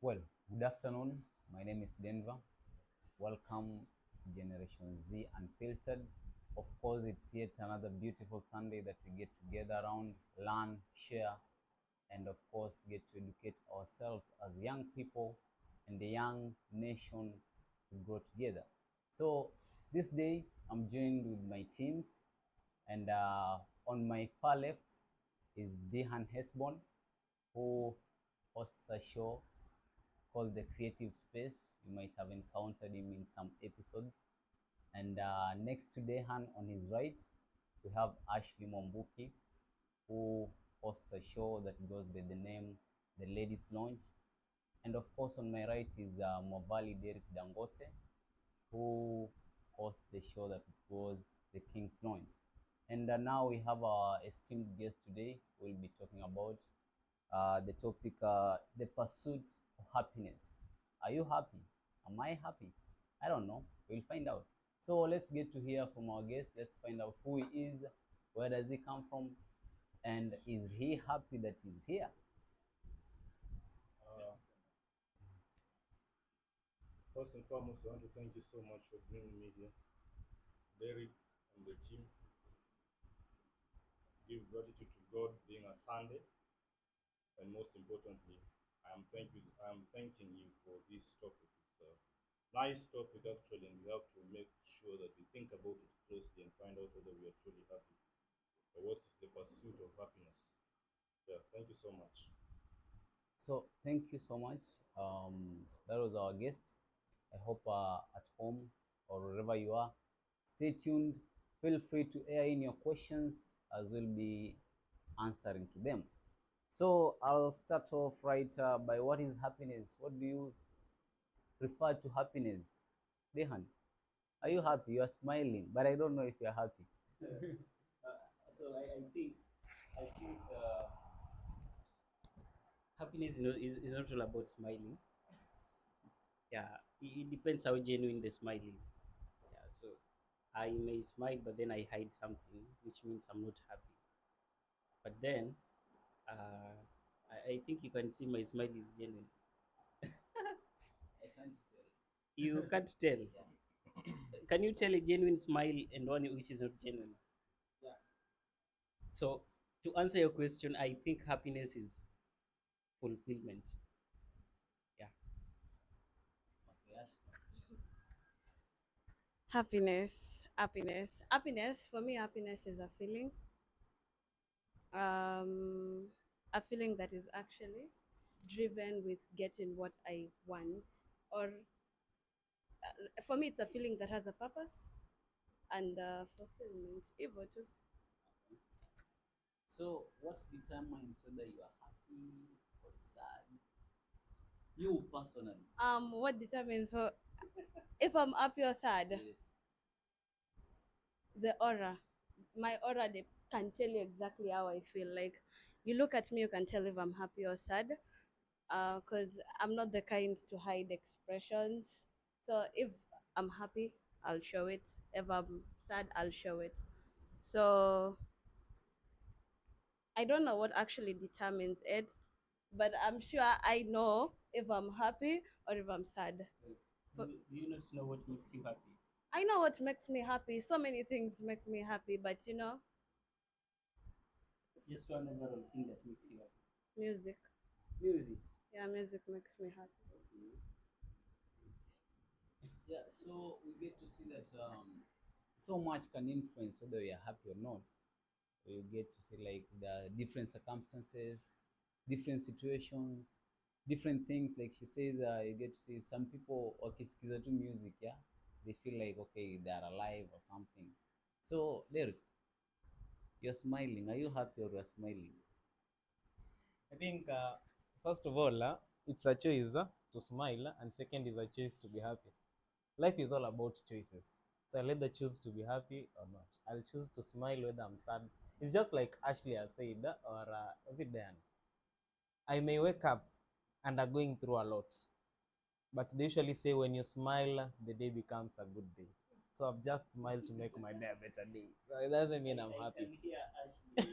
Well, good afternoon. My name is Denver. Welcome to Generation Z Unfiltered. Of course, it's yet another beautiful Sunday that we get together around, learn, share, and of course, get to educate ourselves as young people and the young nation to grow together. So, this day, I'm joined with my teams, and on my far left is Dehan Hesbon, who hosts a show called The Creative Space. You might have encountered him in some episodes. And next to Dehan on his right, we have Ashley Mombuki, who hosts a show that goes by the name The Ladies Lounge. And of course, on my right is Mavali Derek Dangote, who hosts the show that goes The King's Lounge. And now we have our esteemed guest today. We'll be talking about the topic, the pursuit of happiness. Are you happy? Am I happy? I don't know. We'll find out. So let's get to hear from our guest. Let's find out who he is, where does he come from, and is he happy that he's here? Uh, First and foremost, I want to thank you so much for bringing me here. Derek and the team give gratitude to God being a Sunday, and most importantly, I am thanking you for this topic. It's a nice topic actually, and we have to make sure that we think about it closely and find out whether we are truly happy. Or what is the pursuit of happiness? Yeah, thank you so much. So thank you so much. That was our guest. I hope at home or wherever you are, stay tuned. Feel free to air in your questions as we'll be answering to them. So I'll start off right by what is happiness? What do you refer to happiness? Dehan, are you happy? You are smiling, but I don't know if you're happy. So I think happiness is not all about smiling. Yeah, it depends how genuine the smile is. Yeah, so I may smile, but then I hide something, which means I'm not happy. But then uh, I think you can see my smile is genuine. I can't tell. You can't tell. Can you tell a genuine smile and one which is not genuine? Yeah. So to answer your question, I think happiness is fulfillment. Yeah. Okay, Ash. Happiness. For me, happiness is a feeling. Um, a feeling that is actually driven with getting what I want, or for me, it's a feeling that has a purpose and fulfillment. Evo too. So what determines whether you are happy or sad? You personally. What determines if I'm happy or sad? Yes. The aura, my aura, they can tell you exactly how I feel. Like, you look at me, you can tell if I'm happy or sad. Because I'm not the kind to hide expressions. So if I'm happy, I'll show it. If I'm sad, I'll show it. So I don't know what actually determines it, but I'm sure I know if I'm happy or if I'm sad. Wait, For, do you not know what makes you happy? I know what makes me happy. So many things make me happy, but Just one overall thing that makes you happy. music. Music. Yeah, music makes me happy. Okay. Yeah, so we get to see that so much can influence whether we are happy or not. You get to see like the different circumstances, different situations, different things. Like she says, you get to see some people wakisikiza tu music, yeah, they feel like okay they are alive or something. So Derek, you're smiling. Are you happy or you're smiling? I think first of all, it's a choice to smile, and second is a choice to be happy. Life is all about choices. So I'll either choose to be happy or not. I'll choose to smile whether I'm sad. It's just like Ashley has said, or was it Dan? I may wake up and are going through a lot, but they usually say when you smile, the day becomes a good day. So I've just smiled to make my day a better day. So it doesn't mean I'm I happy. can hear Ashley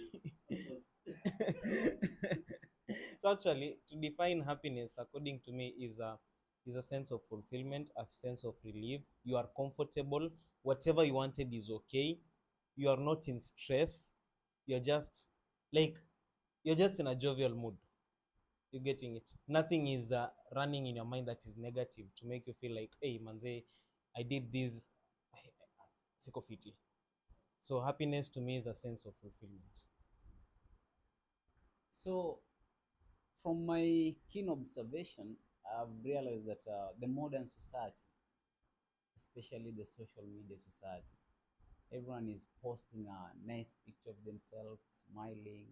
almost. So So actually, to define happiness, according to me, is a sense of fulfillment, a sense of relief. You are comfortable. Whatever you wanted is okay. You are not in stress. You're just like you're just in a jovial mood. You're getting it. Nothing is running in your mind that is negative to make you feel like, hey, manze, I did this. Siko fiti. So happiness to me is a sense of fulfillment. So, from my keen observation, I've realized that the modern society, especially the social media society, everyone is posting a nice picture of themselves, smiling,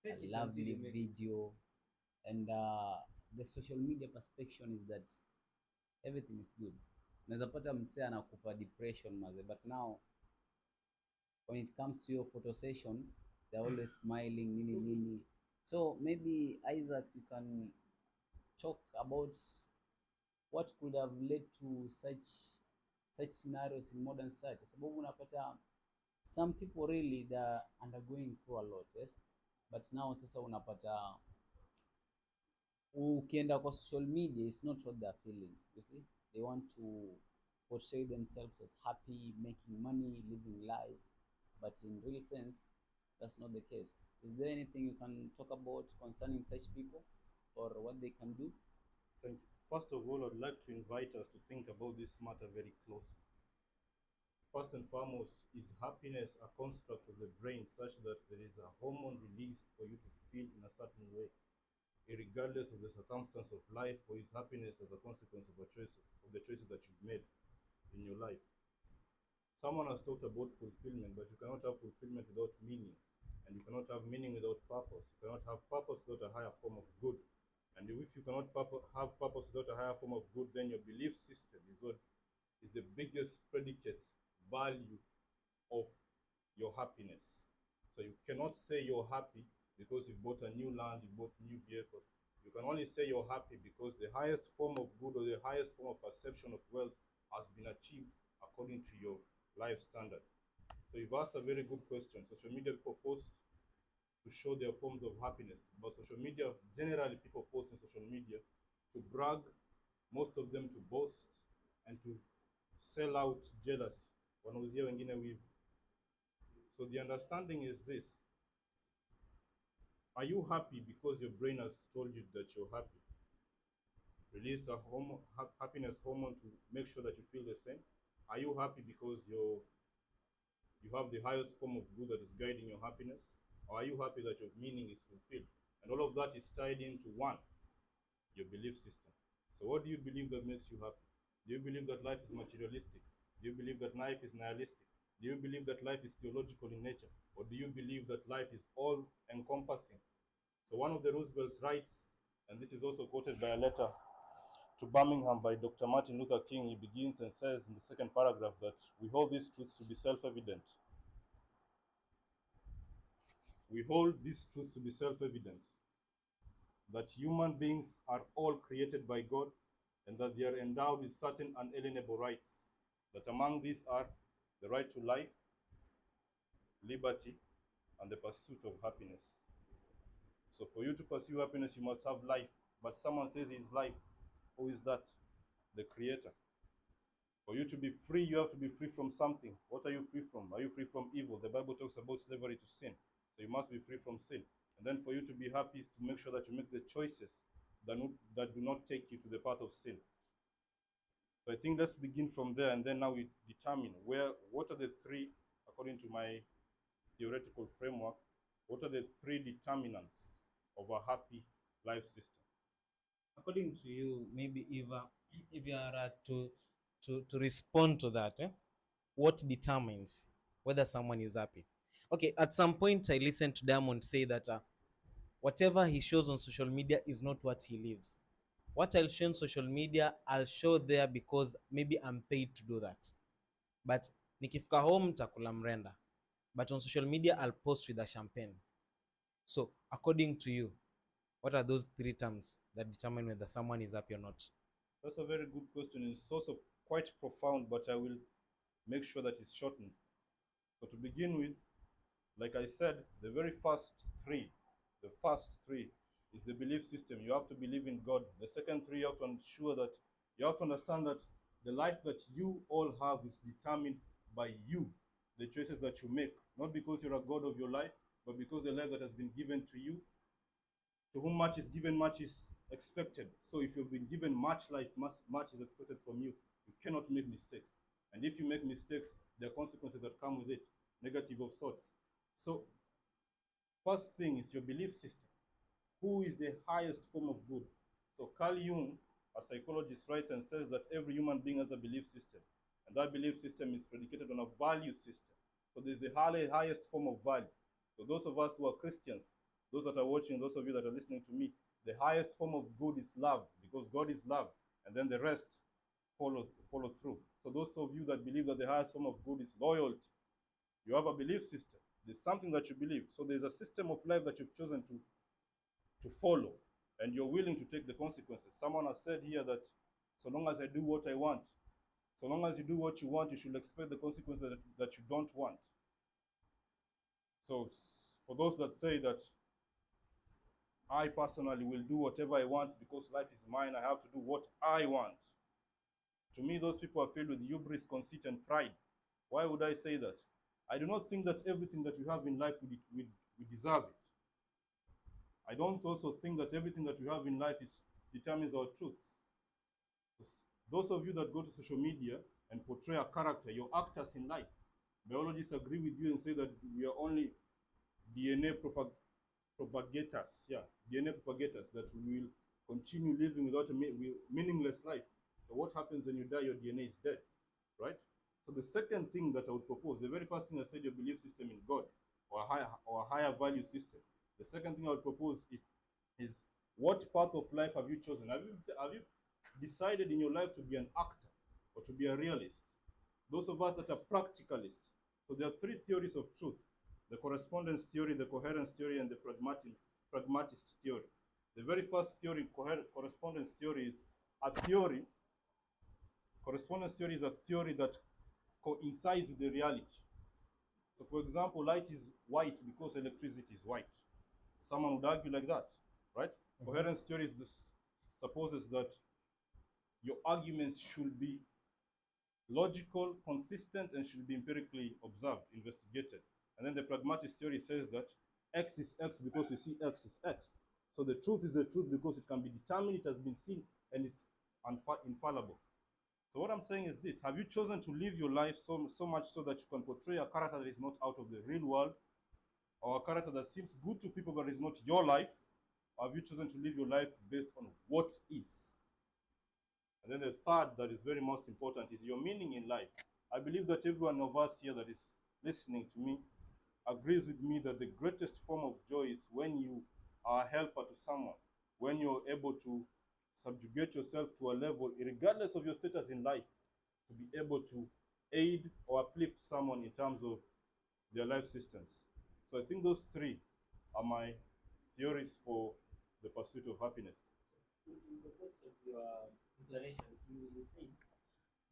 a lovely video, and the social media perception is that everything is good. Unaweza pata msee anakufa depression maze, but now when it comes to your photo session, they're always smiling, nini nini. So maybe Isaac, you can talk about what could have led to such scenarios in modern society. Sababu unapata some people really they're undergoing through a lot, yes, but now sasa unapata ukienda kwa social media it's not what they're feeling, you see. They want to portray themselves as happy, making money, living life, but in real sense that's not the case. Is there anything you can talk about concerning such people or what they can do? Thank you. First of all, I'd like to invite us to think about this matter very closely. First and foremost, is happiness a construct of the brain such that there is a hormone released for you to feel in a certain way, regardless of the circumstance of life, or is happiness as a consequence of the choices that you've made in your life? Someone has talked about fulfillment, but you cannot have fulfillment without meaning, and you cannot have meaning without purpose. You cannot have purpose without a higher form of good. And if you cannot have purpose without a higher form of good, then your belief system is what is the biggest predicate value of your happiness. So you cannot say you're happy because you bought a new land, you bought a new vehicle. You can only say you're happy because the highest form of good or the highest form of perception of wealth has been achieved according to your life standard. So you've asked a very good question. Social media people post to show their forms of happiness, but social media, generally people post in social media to brag, most of them to boast, and to sell out jealousy. Wanauzia wengine wivu. So the understanding is this: are you happy because your brain has told you that you're happy? Released a happiness hormone to make sure that you feel the same? Are you happy because you have the highest form of good that is guiding your happiness? Or are you happy that your meaning is fulfilled? And all of that is tied into one, your belief system. So what do you believe that makes you happy? Do you believe that life is materialistic? Do you believe that life is nihilistic? Do you believe that life is theological in nature? Or do you believe that life is all encompassing? So one of the Roosevelt's writes, and this is also quoted by a letter to Birmingham by Dr. Martin Luther King, he begins and says in the second paragraph that we hold these truths to be self-evident. We hold these truths to be self-evident, that human beings are all created by God and that they are endowed with certain unalienable rights, that among these are the right to life, liberty, and the pursuit of happiness. So for you to pursue happiness, you must have life. But someone says he is life. Who is that? The Creator. For you to be free, you have to be free from something. What are you free from? Are you free from evil? The Bible talks about slavery to sin. So you must be free from sin. And then for you to be happy is to make sure that you make the choices that do not take you to the path of sin. So I think let's begin from there, and then now we determine what are the three, according to my theoretical framework, what are the three determinants of a happy life system? According to you, maybe if you are to respond to that, what determines whether someone is happy? Okay, at some point I listened to Diamond say that whatever he shows on social media is not what he lives. What I'll show on social media, I'll show there because maybe I'm paid to do that. But nikifika home takula mrenda. But on social media, I'll post with a champagne. So according to you, what are those three terms that determine whether someone is happy or not? That's a very good question. It's also quite profound, but I will make sure that it's shortened. So to begin with, like I said, the first three is the belief system. You have to believe in God. The second three, you have to ensure that you have to understand that the life that you all have is determined by you, the choices that you make, not because you're a God of your life, but because the life that has been given to you. To whom much is given, much is expected. So if you've been given much life, much is expected from you. You cannot make mistakes. And if you make mistakes, there are consequences that come with it, negative of sorts. So first thing is your belief system. Who is the highest form of good? So Carl Jung, a psychologist, writes and says that every human being has a belief system. And that belief system is predicated on a value system. So there's the highest form of value. So those of us who are Christians, those that are watching, those of you that are listening to me, the highest form of good is love, because God is love. And then the rest follow through. So those of you that believe that the highest form of good is loyalty, you have a belief system. There's something that you believe. So there's a system of life that you've chosen to follow, and you're willing to take the consequences. Someone has said here that so long as I do what I want, so long as you do what you want, you should expect the consequences that you don't want. So for those that say that I personally will do whatever I want because life is mine, I have to do what I want. To me, those people are filled with hubris, conceit, and pride. Why would I say that? I do not think that everything that we have in life, we deserve it. I don't also think that everything that we have in life determines our truths. Those of you that go to social media and portray a character, you're actors in life. Biologists agree with you and say that we are only DNA propagators. Yeah, DNA propagators, that we will continue living without a meaningless life. So what happens when you die? Your DNA is dead, right? So the second thing that I would propose, the very first thing I said, your belief system in God or a higher value system. The second thing I would propose is what path of life have you chosen? Have you decided in your life to be an actor or to be a realist? Those of us that are practicalists. So there are three theories of truth: the correspondence theory, the coherence theory, and the pragmatist theory. The very first theory, correspondence theory, is a theory. Correspondence theory is a theory that coincides with the reality. So for example, light is white because electricity is white. Someone would argue like that, right? Coherence theory supposes that your arguments should be logical, consistent, and should be empirically observed, investigated. And then the pragmatist theory says that X is X because we see X is X. So the truth is the truth because it can be determined, it has been seen, and it's infallible. So what I'm saying is this: have you chosen to live your life so much so that you can portray a character that is not out of the real world, or a character that seems good to people but is not your life? Or have you chosen to live your life based on what is? And then the third, that is very most important, is your meaning in life. I believe that every one of us here that is listening to me agrees with me that the greatest form of joy is when you are a helper to someone, when you're able to subjugate yourself to a level, regardless of your status in life, to be able to aid or uplift someone in terms of their life systems. So I think those three are my theories for the pursuit of happiness. In the course of your declaration, you said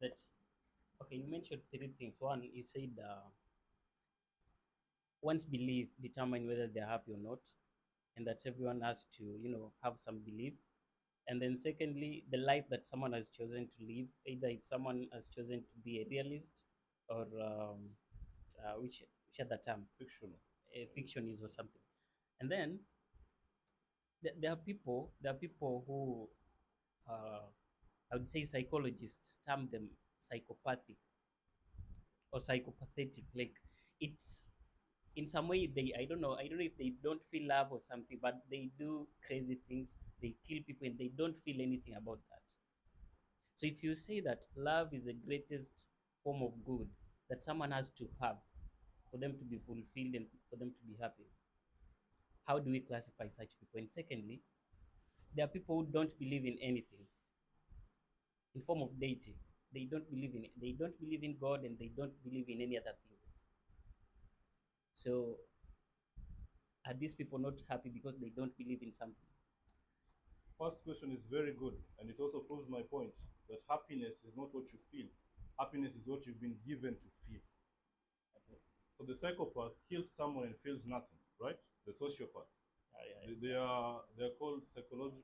that, okay, you mentioned three things. One, you said one's belief determine whether they're happy or not, and that everyone has to, have some belief. And then secondly, the life that someone has chosen to live, either if someone has chosen to be a realist or which other term, Fictional. a fictionist or something. And then there are people who I would say psychologists term them psychopathic or psychopathetic. Like, it's in some way, I don't know if they don't feel love or something, but they do crazy things. They kill people and they don't feel anything about that. So if you say that love is the greatest form of good that someone has to have for them to be fulfilled and for them to be happy, how do we classify such people? And secondly, there are people who don't believe in anything in form of deity. They don't believe in it. They don't believe in God and they don't believe in any other thing. So are these people not happy because they don't believe in something? First question is very good, and it also proves my point that happiness is not what you feel. Happiness is what you've been given to feel. Okay. So the psychopath kills someone and feels nothing, right? The sociopath. They're called psychological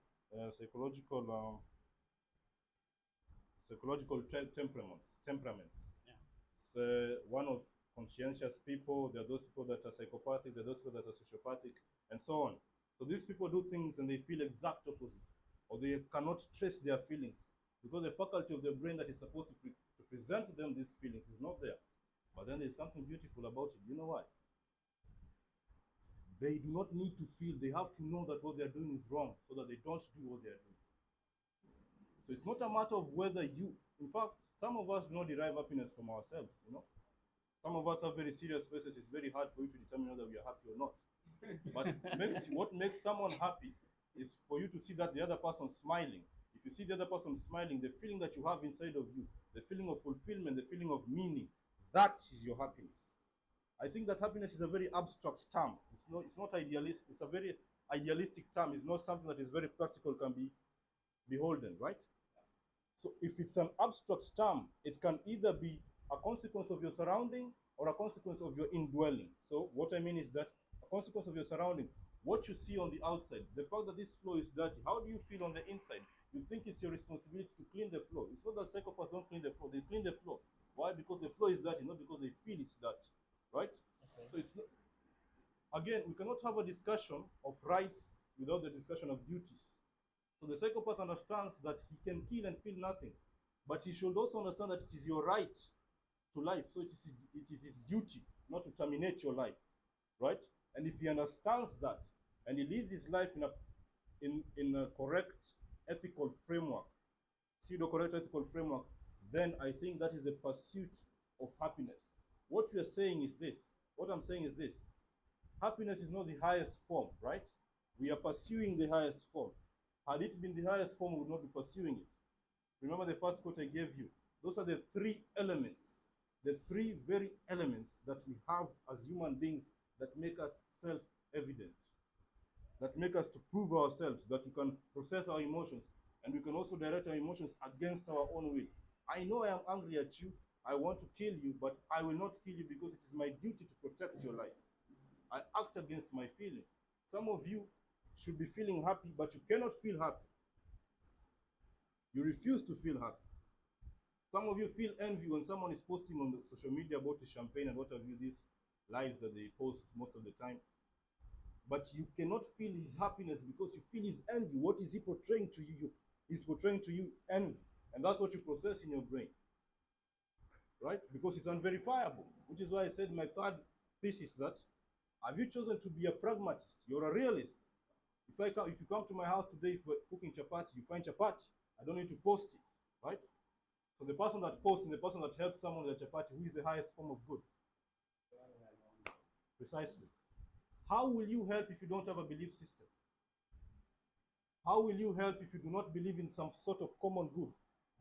temperaments. Yeah. So one of conscientious people. There are those people that are psychopathic. There are those people that are sociopathic, and so on. So these people do things and they feel exact opposite, or they cannot trace their feelings because the faculty of their brain that is supposed to present to them these feelings is not there. But then there's something beautiful about it. You know why? They do not need to feel. They have to know that what they are doing is wrong, so that they don't do what they are doing. So it's not a matter of whether you. In fact, some of us do not derive happiness from ourselves. You know, some of us have very serious faces. It's very hard for you to determine whether we are happy or not. But what makes someone happy is for you to see that the other person smiling. If you see the other person smiling, the feeling that you have inside of you, the feeling of fulfillment, the feeling of meaning, that is your happiness. I think that happiness is a very abstract term. It's not idealistic. It's a very idealistic term. It's not something that is very practical, can be beholden, right? So if it's an abstract term, it can either be a consequence of your surrounding or a consequence of your indwelling. So what I mean is that a consequence of your surrounding, what you see on the outside, the fact that this floor is dirty, how do you feel on the inside? You think it's your responsibility to clean the floor. It's not that psychopaths don't clean the floor, they clean the floor. Why? Because the floor is dirty, not because they feel it's dirty, right? Okay. So it's not, again, we cannot have a discussion of rights without the discussion of duties. So the psychopath understands that he can kill and feel nothing, but he should also understand that it is your right to life. So it is his duty not to terminate your life, right? And if he understands that and he lives his life in a correct ethical framework, pseudo-correct ethical framework, then I think that is the pursuit of happiness. What we are saying is this. What I'm saying is this. Happiness is not the highest form, right? We are pursuing the highest form. Had it been the highest form, we would not be pursuing it. Remember the first quote I gave you. Those are the three elements, the three very elements that we have as human beings that make us self-evident, that make us to prove ourselves, that we can process our emotions, and we can also direct our emotions against our own will. I know I am angry at you, I want to kill you, but I will not kill you because it is my duty to protect your life. I act against my feeling. Some of you should be feeling happy, but you cannot feel happy. You refuse to feel happy. Some of you feel envy when someone is posting on the social media about the champagne and what have you, these lives that they post most of the time. But you cannot feel his happiness because you feel his envy. What is he portraying to you? He's portraying to you envy. And that's what you process in your brain. Right? Because it's unverifiable. Which is why I said my third thesis that have you chosen to be a pragmatist? You're a realist. If you come to my house today, if we're cooking chapati, you find chapati, I don't need to post it, right? So the person that posts and the person that helps someone with a chapati, who is the highest form of good? Precisely. How will you help if you don't have a belief system? How will you help if you do not believe in some sort of common good?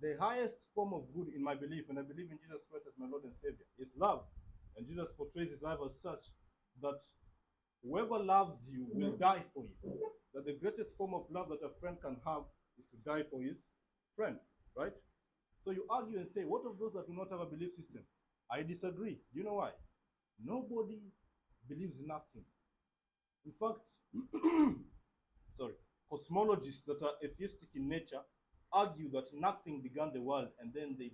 The highest form of good in my belief, and I believe in Jesus Christ as my Lord and Savior, is love. And Jesus portrays his life as such that whoever loves you will die for you. That the greatest form of love that a friend can have is to die for his friend, right? So you argue and say, what of those that do not have a belief system? I disagree. Do you know why? Nobody believes nothing. In fact, sorry, cosmologists that are atheistic in nature argue that nothing began the world, and then they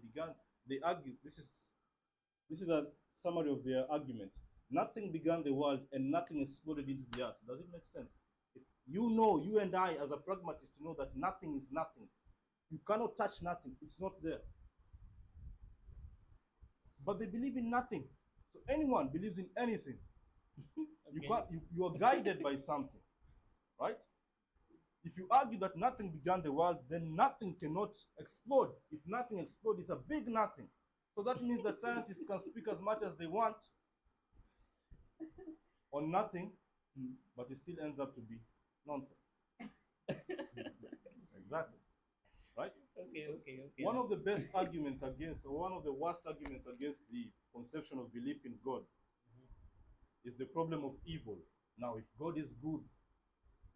argue, this is a summary of their argument. Nothing began the world and nothing exploded into the earth. Does it make sense? If you know, you and I as a pragmatist know that nothing is nothing. You cannot touch nothing. It's not there. But they believe in nothing. So anyone believes in anything. Okay. You are guided by something, right? If you argue that nothing began the world, then nothing cannot explode. If nothing explodes, it's a big nothing. So that means that scientists can speak as much as they want on nothing, but it still ends up to be nonsense. Exactly. Right? Okay. One of the best arguments against, or one of the worst arguments against the conception of belief in God is the problem of evil. Now, if God is good,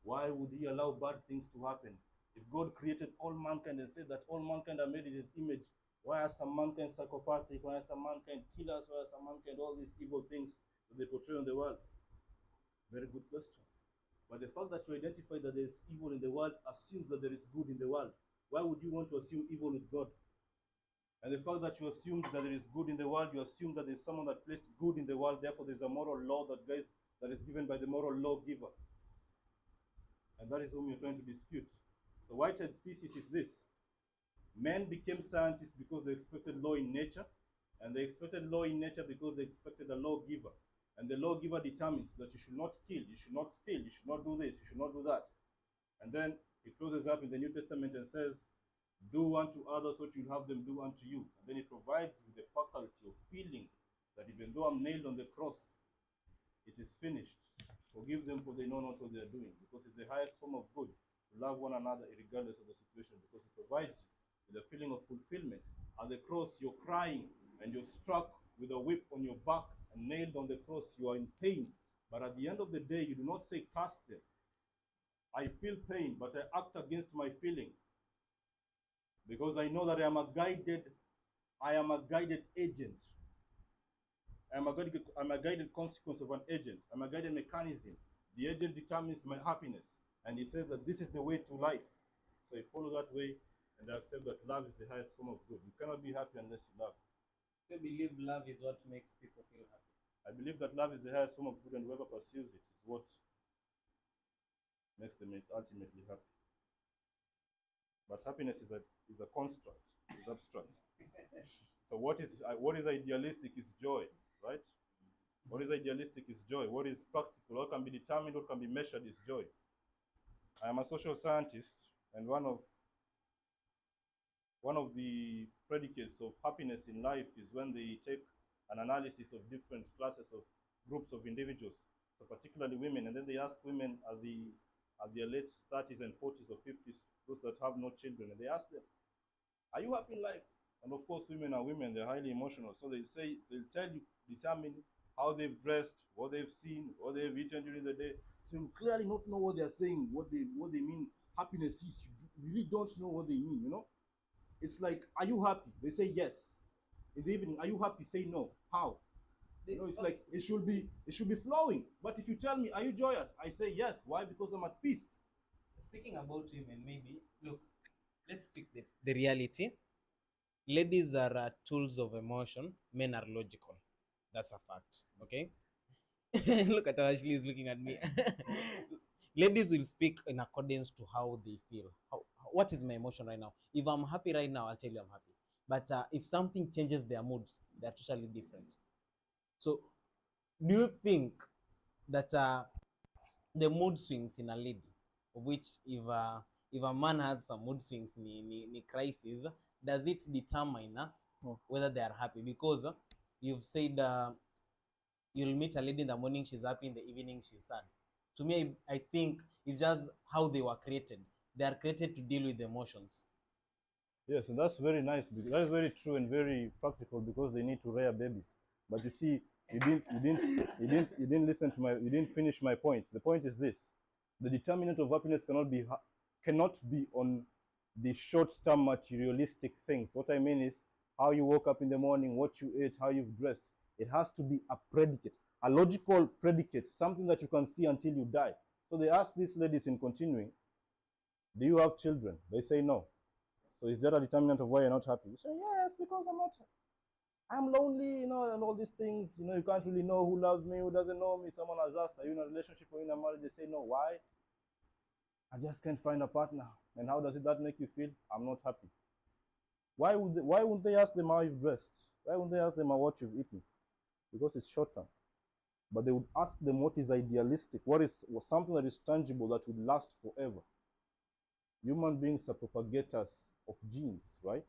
why would he allow bad things to happen? If God created all mankind and said that all mankind are made in his image, why are some mankind psychopathic? Why are some mankind killers? Why are some mankind all these evil things that they portray on the world? Very good question. But the fact that you identify that there is evil in the world assumes that there is good in the world. Why would you want to assume evil with God? And the fact that you assume that there is good in the world, you assume that there is someone that placed good in the world, therefore there is a moral law that is given by the moral lawgiver. And that is whom you're trying to dispute. So Whitehead's thesis is this: men became scientists because they expected law in nature, and they expected law in nature because they expected a lawgiver. And the lawgiver determines that you should not kill, you should not steal, you should not do this, you should not do that. And then he closes up in the New Testament and says, do unto others what you'll have them do unto you. And then he provides with the faculty of feeling that even though I'm nailed on the cross, it is finished. Forgive them, for they know not what they are doing. Because it's the highest form of good to love one another regardless of the situation, because it provides you with a feeling of fulfillment. At the cross, you're crying and you're struck with a whip on your back and nailed on the cross. You are in pain. But at the end of the day, you do not say, cast them. I feel pain, but I act against my feeling, because I know that I am a guided agent. I'm a guided consequence of an agent. I'm a guided mechanism. The agent determines my happiness. And he says that this is the way to life. So I follow that way, and I accept that love is the highest form of good. You cannot be happy unless you love. So I believe love is what makes people feel happy. I believe that love is the highest form of good, and whoever pursues it is what makes them ultimately happy. But happiness is a construct, it's abstract. So what is idealistic is joy, right? What is idealistic is joy. What is practical, what can be determined, what can be measured is joy. I am a social scientist, and one of the predicates of happiness in life is when they take an analysis of different classes of groups of individuals, so particularly women, and then they ask women at their late 30s and 40s or 50s, those that have no children, and they ask them, are you happy in life? And of course, women are women, they're highly emotional. So they'll tell you, determine how they've dressed, what they've seen, what they've eaten during the day. So you clearly not know what they're saying, what they mean happiness is. You really don't know what they mean, you know? It's like, are you happy? They say yes. In the evening, are you happy? Say no. How? You know, it's like it should be flowing. But if you tell me, are you joyous? I say yes. Why? Because I'm at peace. Speaking about women, maybe, look, let's speak the reality. Ladies are tools of emotion. Men are logical. That's a fact. Okay? Look at how Ashley is looking at me. Ladies will speak in accordance to how they feel. What is my emotion right now? If I'm happy right now, I'll tell you I'm happy. But if something changes their moods, they're totally different. So, do you think that the mood swings in a lady, of which if a man has some mood swings in crisis, does it determine whether they are happy? Because you've said you'll meet a lady in the morning, she's happy, in the evening she's sad. To me, I think it's just how they were created. They are created to deal with emotions. Yes, and that's very nice. That is very true and very practical, because they need to rear babies. But you see, you didn't listen to you didn't finish my point. The point is this: the determinant of happiness cannot be on the short-term materialistic things. What I mean is how you woke up in the morning, what you ate, how you've dressed. It has to be a predicate, a logical predicate, something that you can see until you die. So they ask these ladies in continuing, do you have children? They say no. So is that a determinant of why you're not happy? You say, yes, because I'm lonely, you know, and all these things. You know, you can't really know who loves me, who doesn't know me. Someone has asked, are you in a relationship or in a marriage? They say no. Why? I just can't find a partner. And how does that make you feel? I'm not happy. Why wouldn't they ask them how you've dressed? Why wouldn't they ask them what you've eaten? Because it's short term. But they would ask them what is idealistic, what is something that is tangible that would last forever. Human beings are propagators of genes, right?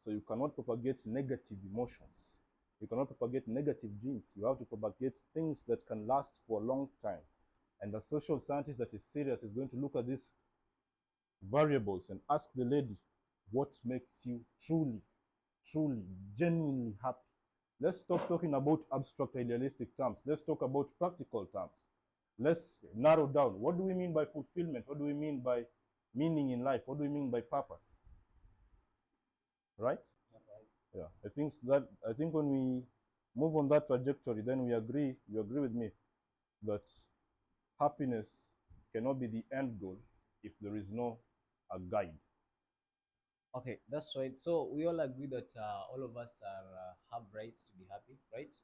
So you cannot propagate negative emotions. You cannot propagate negative genes. You have to propagate things that can last for a long time. And a social scientist that is serious is going to look at these variables and ask the lady, what makes you truly, genuinely happy? Let's stop talking about abstract idealistic terms. Let's talk about practical terms. Let's narrow down. What do we mean by fulfillment? What do we mean by meaning in life? What do we mean by purpose? Right? Yeah. I think when we move on that trajectory, then you agree with me that happiness cannot be the end goal if there is no a guide. Okay, that's right. So we all agree that all of us are have rights to be happy, right?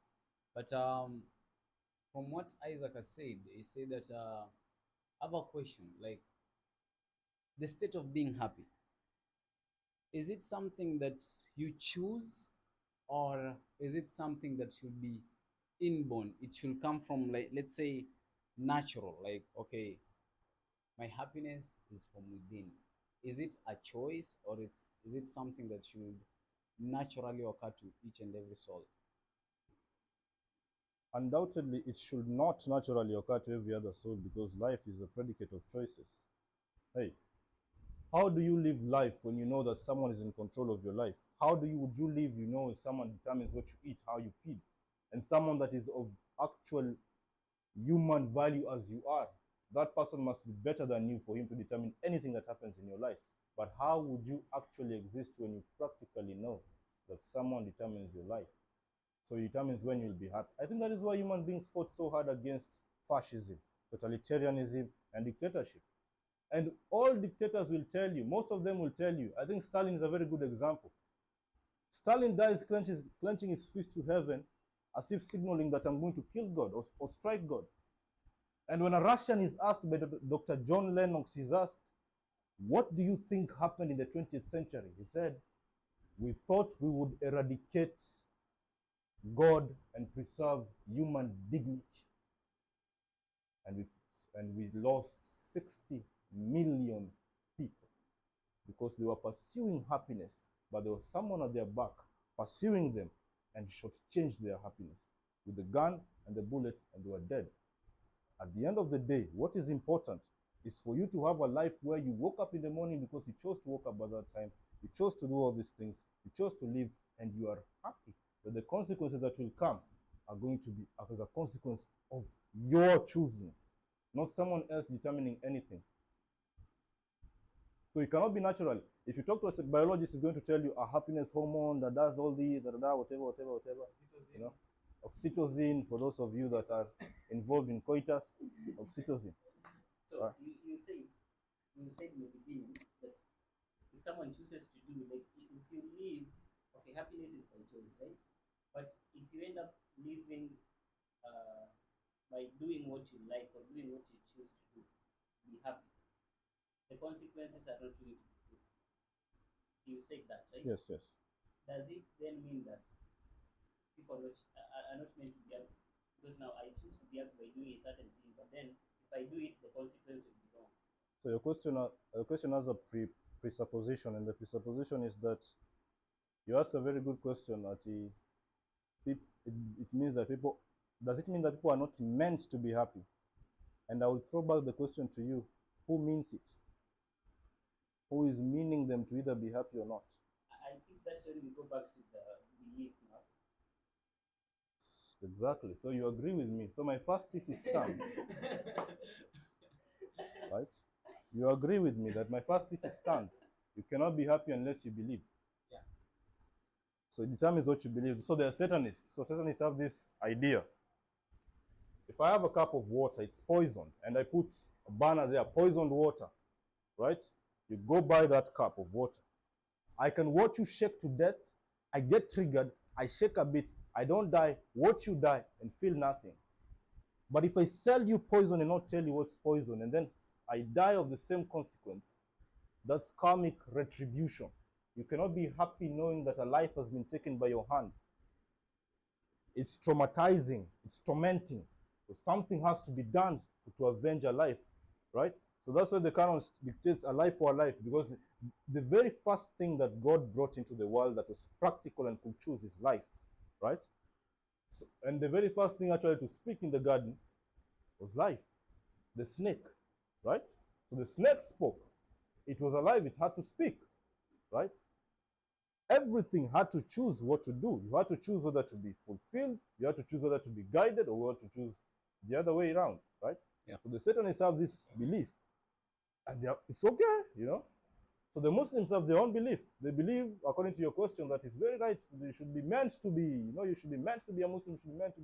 But from what Isaac has said, he said that I have a question, like the state of being happy. Is it something that you choose, or is it something that should be inborn? It should come from, like, let's say, natural. Like, okay, my happiness is from within. Is it a choice, or is it something that should naturally occur to each and every soul? Undoubtedly, it should not naturally occur to every other soul because life is a predicate of choices. Hey, how do you live life when you know that someone is in control of your life? Would you live, you know, if someone determines what you eat, how you feed, and someone that is of actual human value as you are? That person must be better than you for him to determine anything that happens in your life. But how would you actually exist when you practically know that someone determines your life? So it determines when you'll be happy. I think that is why human beings fought so hard against fascism, totalitarianism, and dictatorship. And all dictators will tell you, most of them will tell you, I think Stalin is a very good example. Stalin dies clenching his fist to heaven as if signaling that I'm going to kill God or strike God. And when a Russian is asked by Dr. John Lennox, he's asked, what do you think happened in the 20th century? He said, we thought we would eradicate God and preserve human dignity. And we lost 60 million people because they were pursuing happiness, but there was someone at their back pursuing them and shortchanged their happiness with the gun and the bullet, and they were dead. At the end of the day, what is important is for you to have a life where you woke up in the morning because you chose to wake up by that time, you chose to do all these things, you chose to live, and you are happy. But the consequences that will come are going to be as a consequence of your choosing, not someone else determining anything. So it cannot be natural. If you talk to a biologist, he's going to tell you a happiness hormone that does all these, whatever. You know, oxytocin, for those of you that are involved in coitus, oxytocin. So you said in the beginning that if someone chooses to do, like, if you live, okay, happiness is by choice, right? But if you end up living by doing what you like or doing what you choose to do, be happy, the consequences are not going to be good. You said that, right? Yes, yes. Does it then mean that people are not meant to be happy? Because now I choose to be happy by doing a certain thing, but then if I do it, the consequence will be wrong. So your question has a presupposition, and the presupposition is that you ask a very good question. That it means that people. Does it mean that people are not meant to be happy? And I will throw back the question to you: who means it? Who is meaning them to either be happy or not? I think that's when we go back to the belief now. Exactly. So you agree with me. So my first thesis stands. Right? You agree with me that my first thesis stands. You cannot be happy unless you believe. Yeah. So it determines what you believe. So they are Satanists. So Satanists have this idea. If I have a cup of water, it's poisoned, and I put a banner there, poisoned water, right? You go buy that cup of water. I can watch you shake to death. I get triggered. I shake a bit. I don't die. Watch you die and feel nothing. But if I sell you poison and not tell you what's poison, and then I die of the same consequence, that's karmic retribution. You cannot be happy knowing that a life has been taken by your hand. It's traumatizing. It's tormenting. So something has to be done to avenge a life, right? So that's why the canon dictates a life for a life, because the very first thing that God brought into the world that was practical and could choose is life, right? So, and the very first thing actually to speak in the garden was life, the snake, right? So the snake spoke. It was alive. It had to speak, right? Everything had to choose what to do. You had to choose whether to be fulfilled. You had to choose whether to be guided, or whether to choose the other way around, right? Yeah. So the Satanists have this belief, and it's okay, you know. So the Muslims have their own belief. They believe, according to your question, that it's very right. They should be meant to be, you know, you should be meant to be a Muslim. You should be meant to.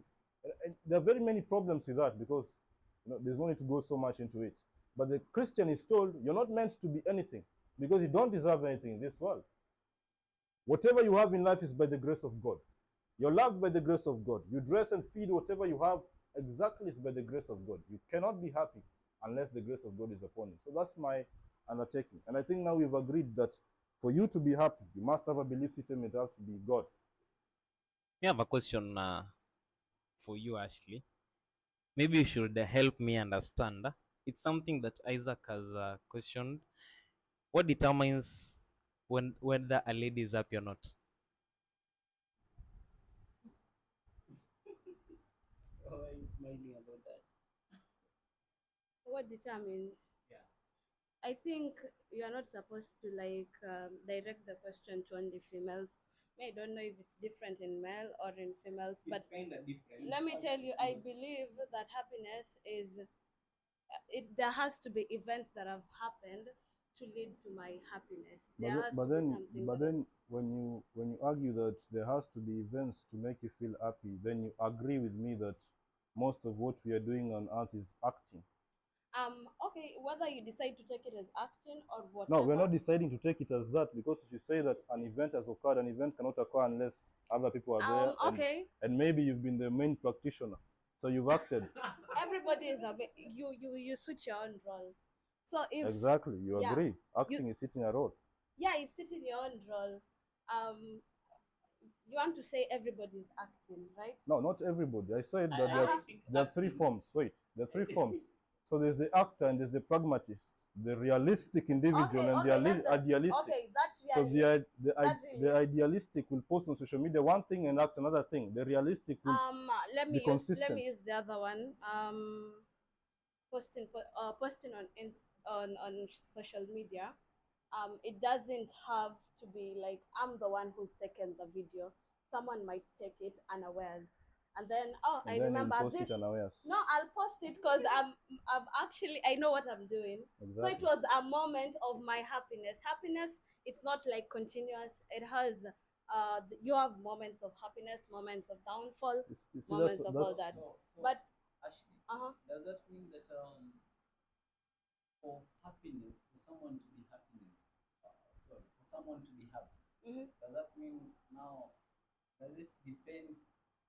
And there are very many problems with that, because, you know, there's no need to go so much into it. But the Christian is told, you're not meant to be anything because you don't deserve anything in this world. Whatever you have in life is by the grace of God. You're loved by the grace of God. You dress and feed whatever you have exactly is by the grace of God. You cannot be happy unless the grace of God is upon you. So that's my undertaking. And I think now we've agreed that for you to be happy, you must have a belief system. It has to be God. I have a question for you, Ashley. Maybe you should help me understand. It's something that Isaac has questioned. What determines whether a lady is happy or not? Oh, I'm smiling about that. What determines? Yeah. I think you are not supposed to like direct the question to only females. I don't know if it's different in male or in females, but kind of different. let me tell you, I believe that happiness is there has to be events that have happened to lead to my happiness. There has to be something. But then, when you argue that there has to be events to make you feel happy, then you agree with me that most of what we are doing on earth is acting. Okay, whether you decide to take it as acting or whatever. No, we're not deciding to take it as that, because if you say that an event has occurred, an event cannot occur unless other people are there. Okay. And maybe you've been the main practitioner, so you've acted. Everybody is you switch your own role. So if Exactly, you yeah, agree. Acting is sitting a role. yeah, you sit in your own role. You want to say everybody's acting, right? No, not everybody. I said that think there are three acting- forms. Wait, there are three forms. So there's the actor and there's the pragmatist, the realistic individual, and the idealistic. Okay, that's So realistic. the idealistic will post on social media one thing and act another thing. The realistic will Let be me consistent. use the other one. Posting on social media. It doesn't have to be like I'm the one who's taken the video. Someone might take it unawares, and then And I then remember you'll post this. it unawares. No, I'll post it because I'm actually I know what I'm doing. So it Exactly. was a moment of my happiness. Happiness, it's not like continuous. It has you have moments of happiness, moments of downfall, You see, moments of all that. But Actually, uh-huh. does that mean that for happiness, for someone to be happiness, sorry, for someone to be happy, Mhm. does that mean now does this depend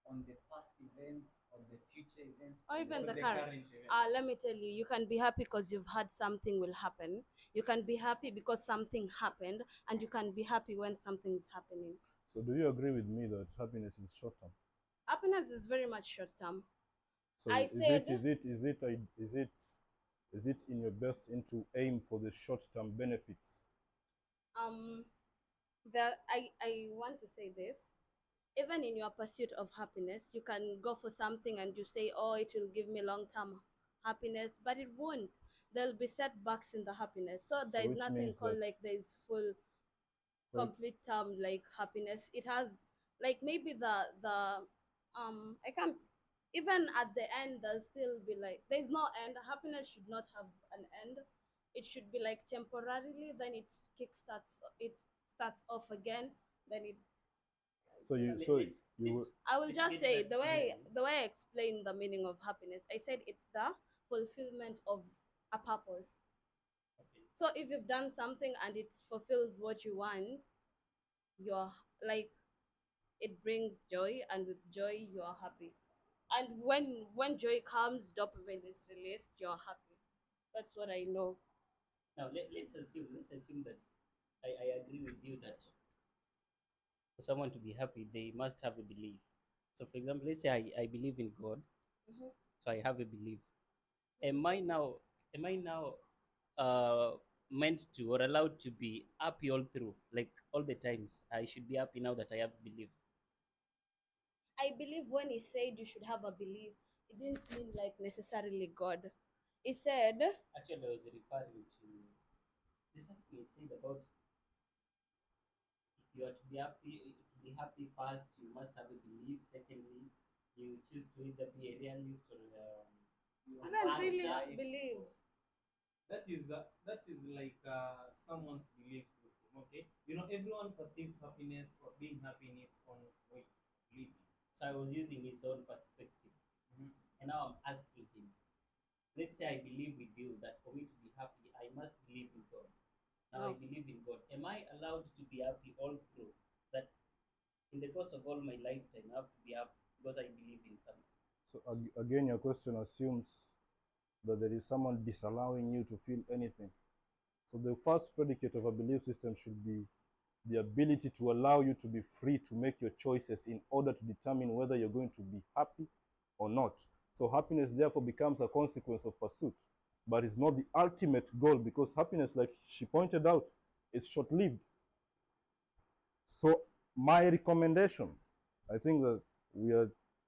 on the past events or the future events Or even the current current. events? Let me tell you, you can be happy because you've had something will happen. You can be happy because something happened, and you can be happy when something is happening. So do you agree with me that happiness is short term? Happiness is very much short term. So I said is it in your best interest to aim for the short term benefits? um I want to say this. Even in your pursuit of happiness, you can go for something and you say, oh, it will give me long term happiness, but it won't. There'll be setbacks in the happiness. So there So is which nothing means called that like there is full so complete term like happiness. It has like maybe the I can't even at the end there'll still be like there's no end. Happiness should not have an end. It should be like temporarily, then it kickstarts it starts off again, then it so you Let- so let's- you let's- I will let's just get say that the way clearly. I explain the meaning of happiness. I said it's the fulfillment of a purpose. Okay. So if you've done something and it fulfills what you want, you're like it brings joy, and with joy you are happy. And when joy comes, dopamine is released, you're happy. That's what I know. Now let's assume that I agree with you that for someone to be happy, they must have a belief. So, for example, let's say I believe in God, Mhm. so I have a belief. Am I now meant to or allowed to be happy all through, like all the times? I should be happy now that I have belief. I believe when he said you should have a belief, it didn't mean like necessarily God. He said, Actually, I was referring to this something he said about if you are to be happy first, you must have a belief. Secondly, you choose to either be a realist or you I don't fun really type. believe. That is like someone's belief system. Okay, you know, everyone perceives happiness or being happy in his own way of living. So I was using his own perspective. Mhm. And now I'm asking him, let's say I believe with you that for me to be happy, I must believe in God. Now I Oh. believe in God. Am I allowed to be happy all through? That in the course of all my lifetime, I have to be happy because I believe in something. So again, your question assumes that there is someone disallowing you to feel anything. So the first predicate of a belief system should be the ability to allow you to be free to make your choices in order to determine whether you're going to be happy or not. So happiness therefore becomes a consequence of pursuit, but it's not the ultimate goal, because happiness, like she pointed out, is short-lived. So my recommendation, I think that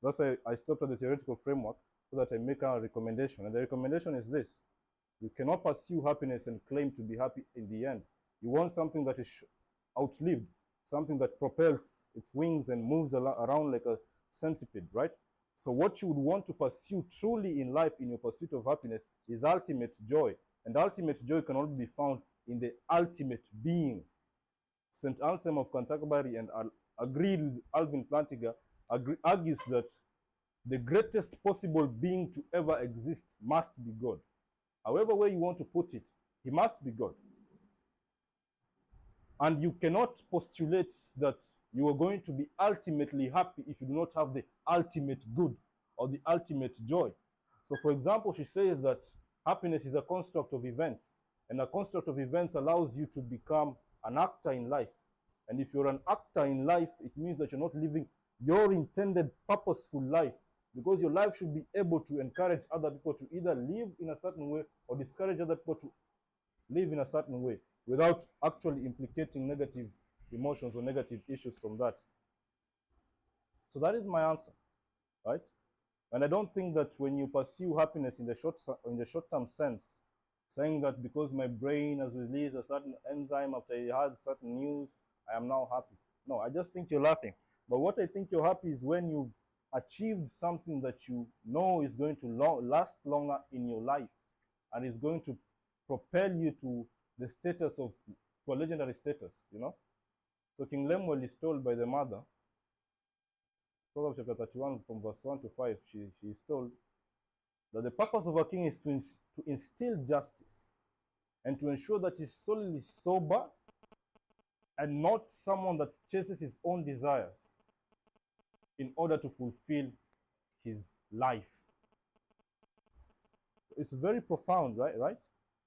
that's why I stopped at the theoretical framework so that I make a recommendation. And the recommendation is this: you cannot pursue happiness and claim to be happy in the end. You want something that is outlived, something that propels its wings and moves around like a centipede, right? So what you would want to pursue truly in life, in your pursuit of happiness, is ultimate joy. And ultimate joy can only be found in the ultimate being. St. Anselm of Canterbury, and agreed with Alvin Plantinga, argues that the greatest possible being to ever exist must be God. However way you want to put it, he must be God. And you cannot postulate that you are going to be ultimately happy if you do not have the ultimate good or the ultimate joy. So for example, she says that happiness is a construct of events, and a construct of events allows you to become an actor in life. And if you're an actor in life, it means that you're not living your intended purposeful life, because your life should be able to encourage other people to either live in a certain way or discourage other people to live in a certain way without actually implicating negative emotions or negative issues from that. So that is my answer, right? And I don't think that when you pursue happiness in the short-term sense, saying that because my brain has released a certain enzyme after it had certain news, I am now happy. No, I just think you're laughing. But what I think you're happy is when you've achieved something that you know is going to last longer in your life and is going to propel you to the status of, to a legendary status, you know. So King Lemuel is told by the mother, Proverbs chapter 31 from verse 1 to 5, she is told that the purpose of a king is to instill justice and to ensure that he's solely sober and not someone that chases his own desires in order to fulfill his life. It's very profound, right?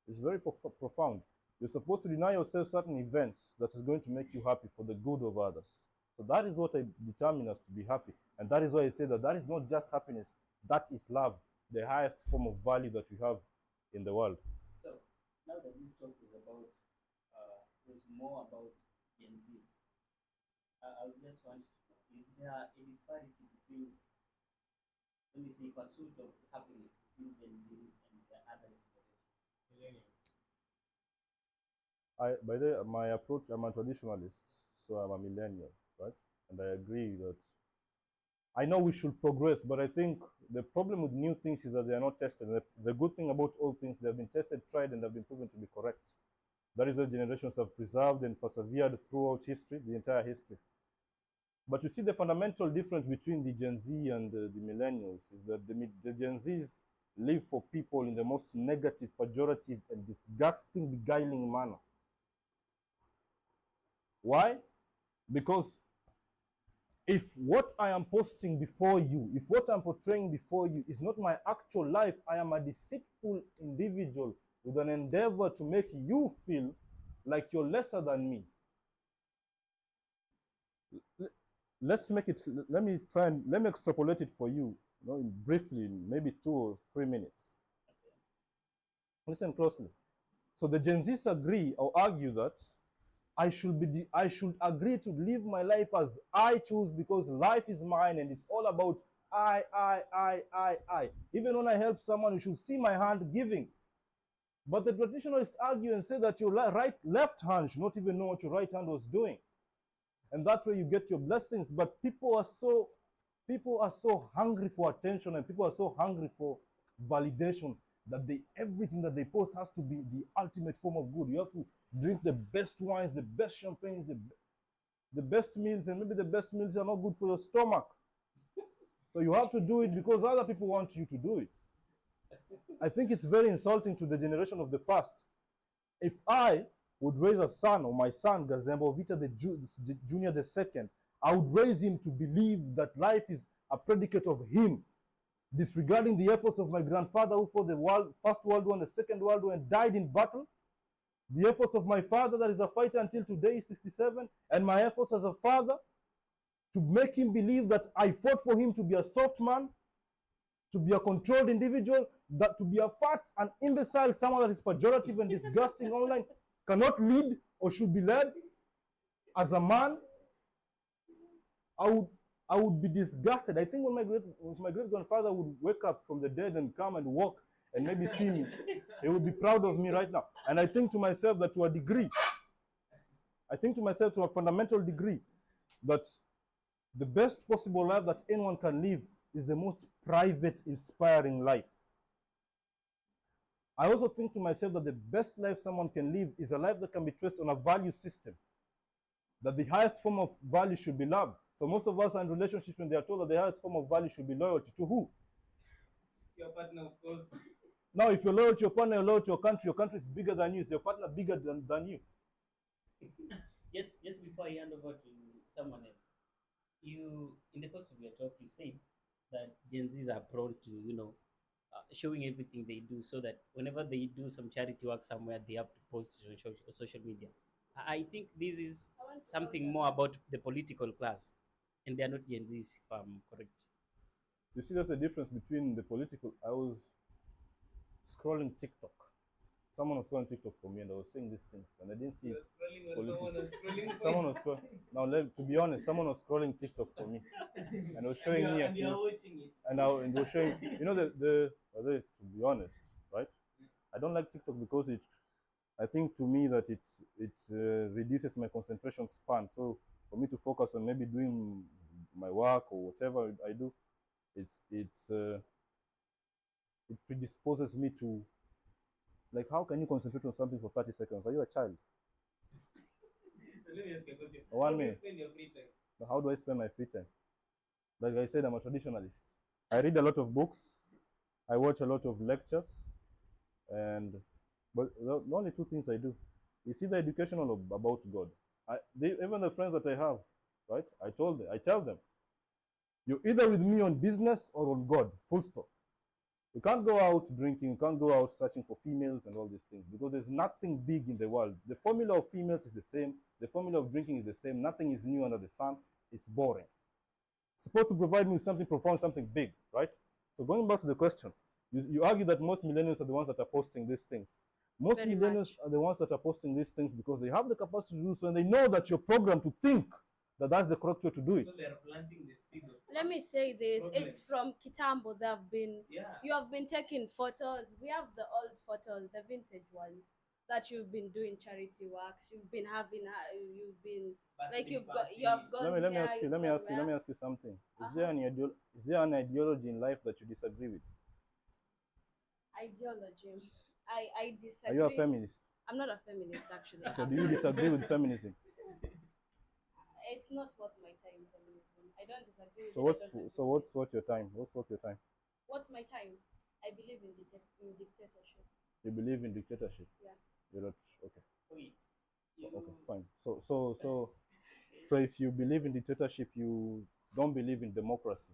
It's very profound. You're supposed to deny yourself certain events that is going to make you happy for the good of others. So that is what I determine us to be happy. And that is why I say that that is not just happiness, that is love, the highest form of value that we have in the world. So now that this talk is more about Gen Z, I would just want to know, is there a disparity between, let me say, pursuit of happiness between Gen Zs and the other generations? By the way, my approach, I'm a traditionalist, so I'm a millennial, right? And I agree that I know we should progress, but I think the problem with new things is that they are not tested. The good thing about old things, they have been tested, tried, and have been proven to be correct. That is why generations have preserved and persevered throughout history, the entire history. But you see, the fundamental difference between the Gen Z and the millennials is that the Gen Zs live for people in the most negative, pejorative, and disgusting, beguiling manner. Why? Because if what I am posting before you, if what I'm portraying before you is not my actual life, I am a deceitful individual with an endeavor to make you feel like you're lesser than me. Let me extrapolate it for you, briefly, maybe 2 or 3 minutes. Listen closely. So the Gen Zs agree or argue that I should agree to live my life as I choose, because life is mine and it's all about I. Even when I help someone, you should see my hand giving. But the traditionalists argue and say that your left hand should not even know what your right hand was doing. And that way you get your blessings. But people are so hungry for attention, and people are so hungry for validation, that everything that they post has to be the ultimate form of good. You have to drink the best wines, the best champagnes, the best meals, and maybe the best meals are not good for your stomach. So you have to do it because other people want you to do it. I think it's very insulting to the generation of the past. If I would raise a son, or my son, Gazembo Vita the Junior the Second, I would raise him to believe that life is a predicate of him, disregarding the efforts of my grandfather who fought the First World War and the Second World War and died in battle, the efforts of my father that is a fighter until today, 67, and my efforts as a father to make him believe that I fought for him to be a soft man, to be a controlled individual, that to be a fat and imbecile, someone that is pejorative and disgusting online, cannot lead or should be led as a man. I would be disgusted. I think when my great grandfather would wake up from the dead and come and walk and maybe see me, he would be proud of me right now. And I think to myself that to a degree, I think to myself to a fundamental degree, that the best possible life that anyone can live is the most private, inspiring life. I also think to myself that the best life someone can live is a life that can be traced on a value system, that the highest form of value should be love. So most of us are in relationships when they are told that the highest form of value should be loyalty. To who? Your partner, of course. Now, if you're loyal to your partner, you're loyal to your country is bigger than you. Is your partner bigger than you? Just before I hand over to someone else, you in the course of your talk, you said that Gen Zs are prone to, showing everything they do, so that whenever they do some charity work somewhere, they have to post it on social media. I think this is something more about the political class, and they are not Gen Zs, if I'm correct. You see, that's the difference between the political. I was scrolling TikTok. Someone was scrolling TikTok for me, and I was saying these things, and I didn't see it. Someone was scrolling. Now, to be honest, someone was scrolling TikTok for me, and was showing me. And you're watching it. And they were showing. You know, to be honest, right? I don't like TikTok because I think to me that it reduces my concentration span. So for me to focus on maybe doing my work or whatever I do, it predisposes me to, like, how can you concentrate on something for 30 seconds? Are you a child? So let me ask you a question. 1 How do you minute. spend your free time? How do I spend my free time? Like I said, I'm a traditionalist. I read a lot of books. I watch a lot of lectures. But the only two things I do is either educational or about God. Even the friends that I have, right? I tell them, you're either with me on business or on God, full stop. You can't go out drinking, you can't go out searching for females and all these things, because there's nothing big in the world. The formula of females is the same, the formula of drinking is the same, nothing is new under the sun, it's boring. It's supposed to provide me with something profound, something big, right? So going back to the question, you argue that most millennials are the ones that are posting these things. Most Very millennials much. are the ones that are posting these things because they have the capacity to do so, and they know that you're programmed to think that that's the correct way to do it. So they are planting the seed of Let me say this: it's Problems. from Kitambo. They have been. Yeah. You have been taking photos. We have the old photos, the vintage ones that you've been doing charity works. You've been having. You've been like Birthday you party. have gone. Let me here, ask you. you've Let me gone ask you. Let me where. ask you something. Is there an ideology in life that you disagree with? Ideology. I disagree. Are you a feminist? I'm not a feminist, actually. So do you disagree with feminism? It's not worth my time, feminism. I don't disagree with So it. what's I don't agree so with what's what's your time? What's your time? it. What's my time? I believe in dictatorship. You believe in dictatorship? Yeah. You're not okay. Wait, Okay, fine. So if you believe in dictatorship, you don't believe in democracy.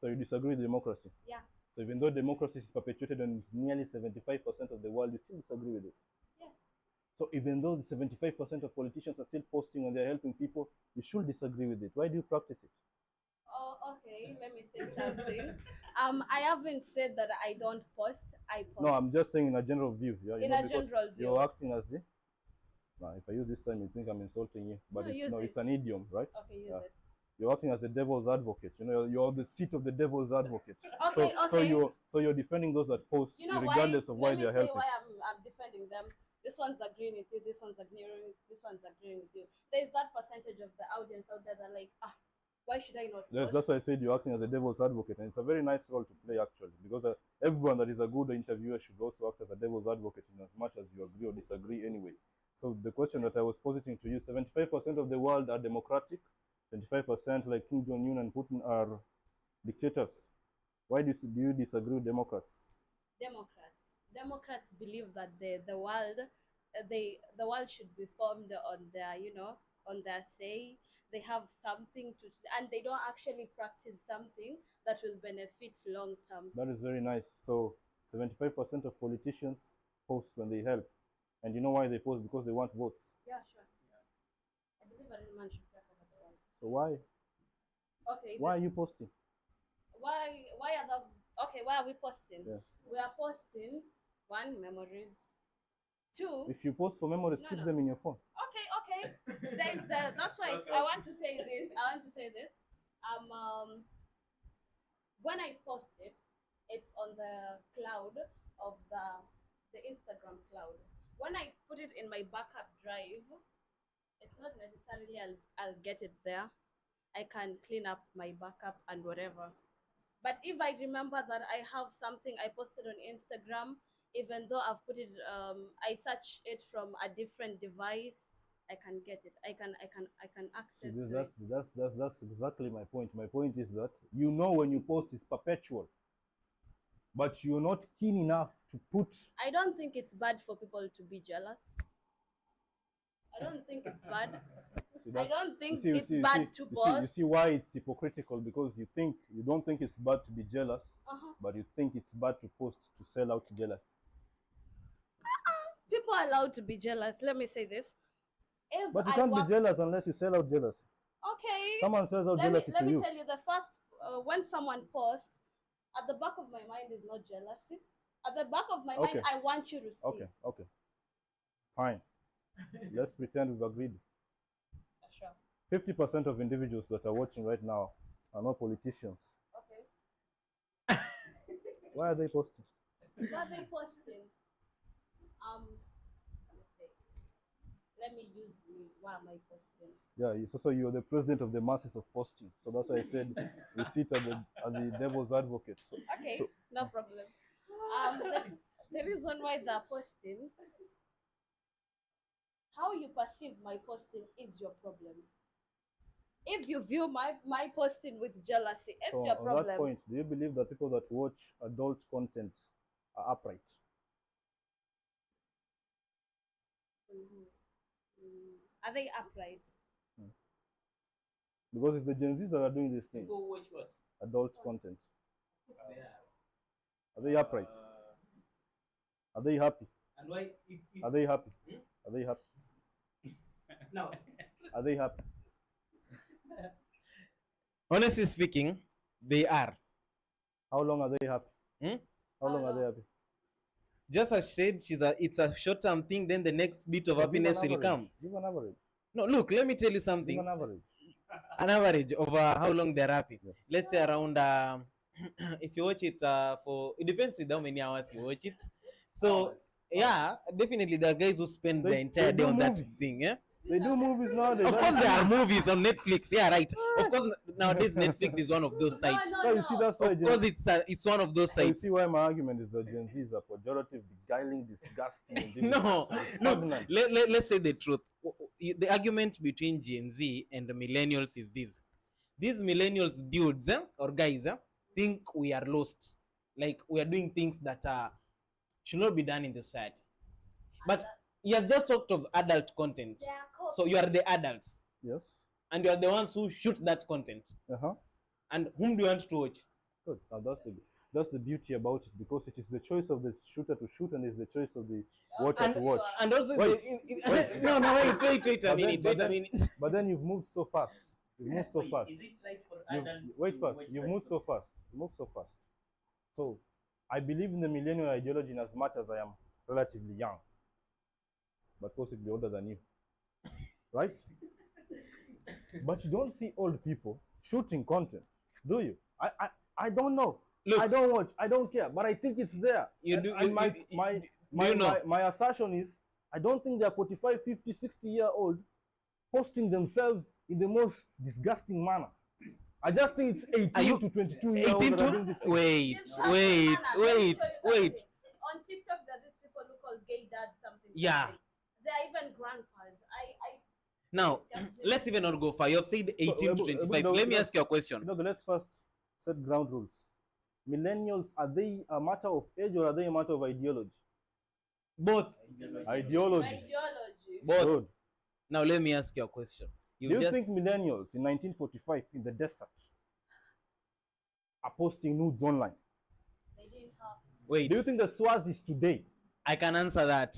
So you disagree with democracy. Yeah. So even though democracy is perpetuated on nearly 75% of the world, you still disagree with it. Yes. So even though the 75% of politicians are still posting and they're helping people, you should disagree with it. Why do you practice it? Oh, okay. Let me say something. I haven't said that I don't post. I post. No, I'm just saying in a general view. Yeah, In a general view. You're acting as the. Now, if I use this time, you think I'm insulting you, but No, use it. it's an idiom, right? Okay, use Yeah. it. You're acting as the devil's advocate. You know, you're the seat of the devil's advocate. Okay, okay. So you're defending those that post, You know regardless of why Let me they're say helping. why I'm defending them. This one's agreeing with you. This one's agreeing. This one's agreeing with you. There's that percentage of the audience out there that are like, why should I not post? That's why I said you're acting as the devil's advocate, and it's a very nice role to play actually, because everyone that is a good interviewer should also act as a devil's advocate in as much as you agree or disagree anyway. So the question that I was positing to you: 75% of the world are democratic, 25% like Kim Jong Un and Putin are dictators. Why do you disagree with Democrats? Democrats believe that the world the world should be formed on their, you know, on their say. They have something to, and they don't actually practice something that will benefit long term. That is very nice. So 75% of politicians post when they help. And you know why they post? Because they want votes. Yeah, sure. I believe every man should care about the world. So why? Okay. Why are you posting? Why are the okay? Why are we posting? Yes. We are posting one, memories. Two. If you post for memories, No, keep no. them in your phone. Okay. That's why I want to say this. When I post it, it's on the cloud of the Instagram cloud. When I put it in my backup drive, it's not necessarily I'll get it there. I can clean up my backup and whatever. But if I remember that I have something I posted on Instagram, even though I've put it, I search it from a different device, I can get it. I can See, access this, to it. that's exactly my point. My point is that you know when you post is perpetual, but you're not keen enough to put. I don't think it's bad for people to be jealous. I don't think it's bad. See, I don't think you it's bad to post. You see why it's hypocritical, because you don't think it's bad to be jealous, but you think it's bad to post to sell out jealous. People are allowed to be jealous. Let me say this. If But you I can't work- be jealous unless you sell out jealousy. Okay. Someone sells out let me, jealousy let to me you. tell you, the first when someone posts, at the back of my mind is not jealousy. At the back of my Okay. mind, I want you to see. Okay. Fine. Let's pretend we've agreed. Sure. 50% of individuals that are watching right now are not politicians. Okay. Why are they posting? What are they posting? Let me say. Let me use me. Why am I posting? Yeah, so you're the president of the masses of posting. So that's why I said you sit at the devil's advocate. So, Okay, so- no problem. The reason why they're posting, how you perceive my posting is your problem. If you view my posting with jealousy, it's so your on problem. that point, do you believe that people that watch adult content are upright? Are they upright? Because it's the Gen Zs that are doing these things. People watch what? Adult content. They are. Are they upright? Are they happy? And why? Are they happy? Are they happy? Now, Are they happy? honestly speaking, they are. How long are they happy? How long are they happy? Just as she said, it's a short-term thing. Then the next bit of So give happiness an will average. come. Give an average. No, look. Let me tell you Give something. an average. An average of how long they're happy. Yes. Let's say around. If you watch it for, it depends with how many hours you watch it. So yeah, definitely there are guys who spend the entire they day do on that movies. thing. Yeah. They do movies nowadays. Of course, there are movies on Netflix. Yeah, right. Of course, nowadays Netflix is one of those sites. So you see, that's why Of course, it's one of those so you sites. see why my argument is that Gen Zs are pejorative, beguiling, disgusting. and No, look, repugnant. let's say the truth. The argument between Gen Z and the millennials is this. These millennials dudes or guys think we are lost. Like we are doing things that should not be done in the society. But you have just talked of adult content. So you are the adults. Yes. And you are the ones who shoot that content. And whom do you want to watch? Good. Now that's the beauty about it, because it is the choice of the shooter to shoot and it's the choice of the watcher to watch. And also, Wait. no, wait a minute, But wait a then- minute. But then you've moved so fast. You've moved so fast. Is it right for You've- adults wait to first. watch You've such moved so fast. You moved so fast. So I believe in the millennial ideology in as much as I am relatively young, but possibly older than you. Right? But you don't see old people shooting content, do you? I don't know. Look. I don't watch. I don't care. But I think it's there. You And- do- and you- my, you- my, do my, you know? my assertion is I don't think they're 45, 50, 60-year-old posting themselves in the most disgusting manner. I just think it's 18 Are you- to 22-year-old 18 that are to doing this thing. wait. Let me tell you Wait. something. On TikTok, there are these people who call gay dad something. Yeah. something. They are even grandpas. Now, let's even not go far. You have said 18 to but 25. no, Let me no. ask you a question. Let's first set ground rules. Millennials, are they a matter of age or are they a matter of ideology? Both. Ideology. Ideology. Both. Good. Now let me ask you a question. Do you think millennials in 1945 in the desert are posting nudes online? They didn't have. Wait, Do you think the Swazis today I can answer that.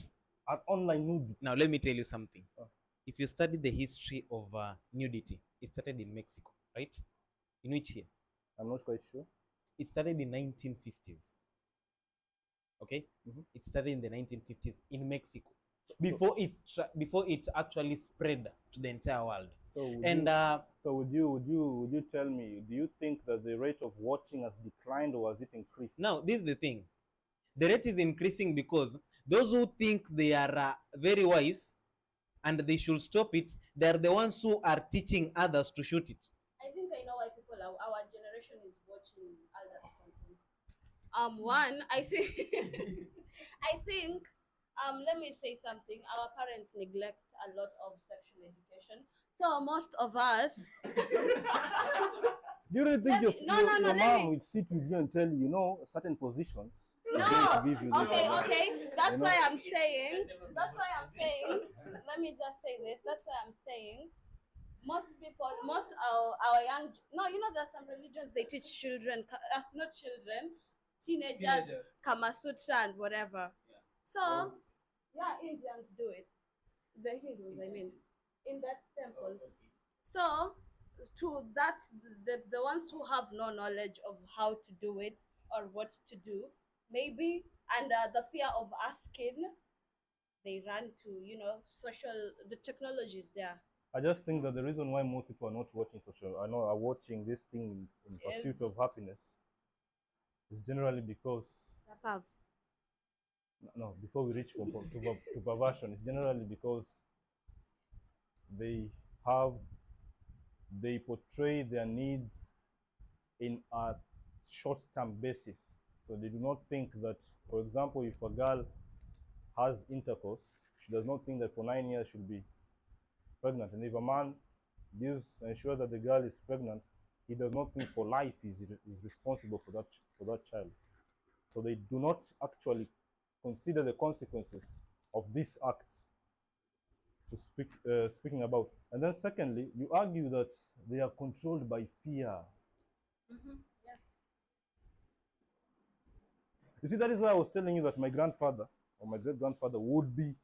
are online nudes? Now let me tell you something. Oh. If you study the history of nudity, it started in Mexico, right? In which year? I'm not quite sure. It started in 1950s. Okay? It started in the 1950s in Mexico. Before it actually spread to the entire world. So would you tell me, do you think that the rate of watching has declined or has it increased? Now this is the thing. The rate is increasing because those who think they are very wise and they should stop it, they are the ones who are teaching others to shoot it. I think I know why our generation is watching other content. One, I think, let me say something. Our parents neglect a lot of sexual education, so most of us. Do you really think your mom would sit with you and tell you, a certain position? No. Okay. That's why I'm saying. Let me just say this. That's why I'm saying. Most our young. No, there's some religions they teach children, not children, teenagers, Kama Sutra and whatever. Yeah. So, Indians do it. The Hindus, I mean, in their temples. So, to that, the ones who have no knowledge of how to do it or what to do, maybe, and the fear of asking, they run to, the technology is there. I just think that the reason why most people are not watching are watching this thing in pursuit of happiness is generally because before we reach to perversion, it's generally because they portray their needs in a short-term basis. So they do not think that, for example, if a girl has intercourse, she does not think that for 9 years she'll be pregnant. And if a man ensures that the girl is pregnant, he does not think for life is responsible for that child. So they do not actually consider the consequences of these acts speaking about. And then secondly, you argue that they are controlled by fear. Yeah. You see, that is why I was telling you that my grandfather or my great-grandfather would be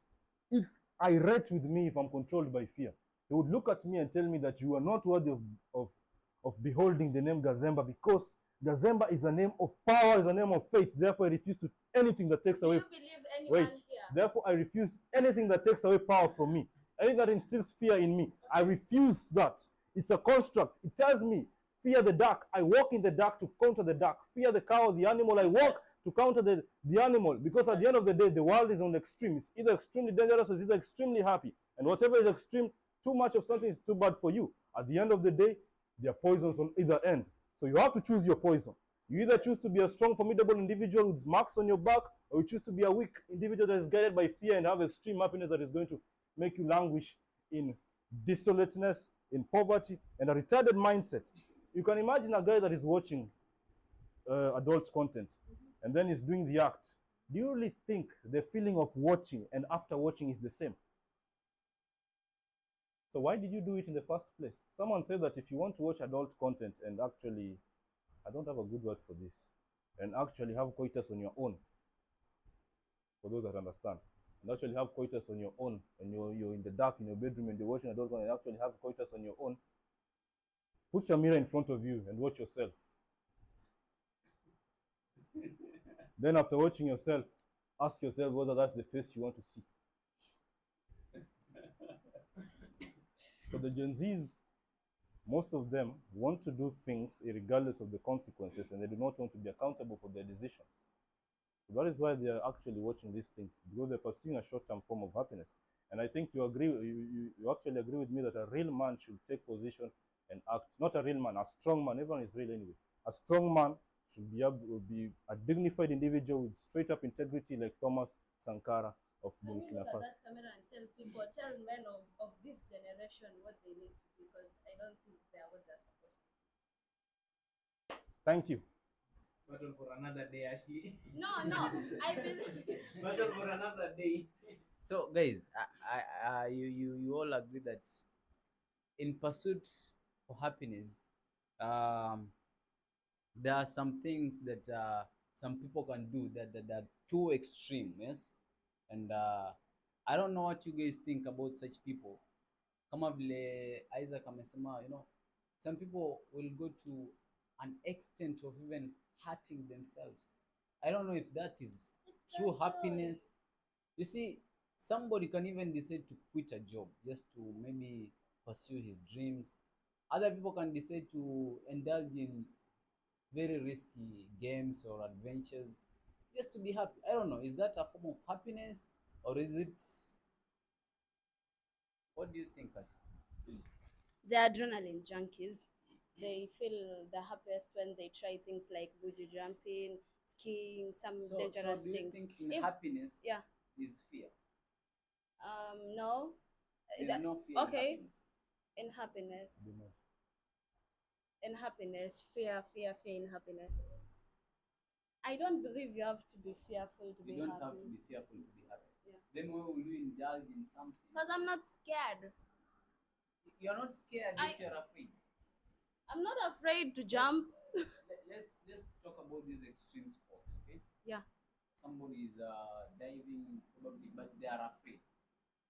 irate with me if I'm controlled by fear. He would look at me and tell me that you are not worthy of beholding the name Gazemba, because Gazemba is a name of power, is a name of faith. Therefore, I refuse to anything that takes away. Do you believe anyone here? Therefore, I refuse anything that takes away power from me. Anything that instills fear in me, I refuse that. It's a construct. It tells me, fear the dark. I walk in the dark to counter the dark. Fear the cow, the animal. I walk to counter the animal. Because at the end of the day, the world is on the extreme. It's either extremely dangerous or it's either extremely happy. And whatever is extreme, too much of something is too bad for you. At the end of the day, there are poisons on either end. So you have to choose your poison. You either choose to be a strong, formidable individual with marks on your back, or you choose to be a weak individual that is guided by fear and have extreme happiness that is going to make you languish in desolateness, in poverty, and a retarded mindset. You can imagine a guy that is watching adult content and then is doing the act. Do you really think the feeling of watching and after watching is the same? So why did you do it in the first place? Someone said that if you want to watch adult content and actually, I don't have a good word for this, and actually have coitus on your own, for those that understand, and actually have coitus on your own, and you're in the dark in your bedroom and you're watching adult content and actually have coitus on your own, put your mirror in front of you and watch yourself. Then after watching yourself, ask yourself whether that's the face you want to see. So the Gen Zs, most of them want to do things regardless of the consequences, and they do not want to be accountable for their decisions. So that is why they are actually watching these things, because they're pursuing a short-term form of happiness. And I think you actually agree with me that a real man should take position and act. Not a real man, a strong man. Everyone is real anyway. A strong man should be a dignified individual with straight-up integrity, like Thomas Sankara of Burkina Faso. That camera and tell men of this generation what they need to do, because I don't think they are what they're supposed to do. Thank you. battle for another day, Ashley. No, I believe. Battle for another day. So, guys, you all agree that in pursuit for happiness, um, there are some things that some people can do that are too extreme, yes. And I don't know what you guys think about such people. Kama vile Isaac amesema, some people will go to an extent of even hurting themselves. I don't know if that is true happiness. You see, somebody can even decide to quit a job just to maybe pursue his dreams. Other people can decide to indulge in very risky games or adventures just to be happy. I don't know. Is that a form of happiness, or is it? What do you think, Ash? The adrenaline junkies. They feel the happiest when they try things like bungee jumping, skiing, some So dangerous do you things. think in If- happiness yeah. is fear? No. There's That- no fear okay. in happiness. In happiness, fear in happiness. I don't believe you have to be fearful to You be don't happy. have to be fearful to be happy. Yeah. Then why will you indulge in something? Because I'm not scared. You're not scared, but you're afraid. I'm not afraid to jump. Let's talk about these extreme sports, okay? Yeah. Somebody is diving probably, but they are afraid.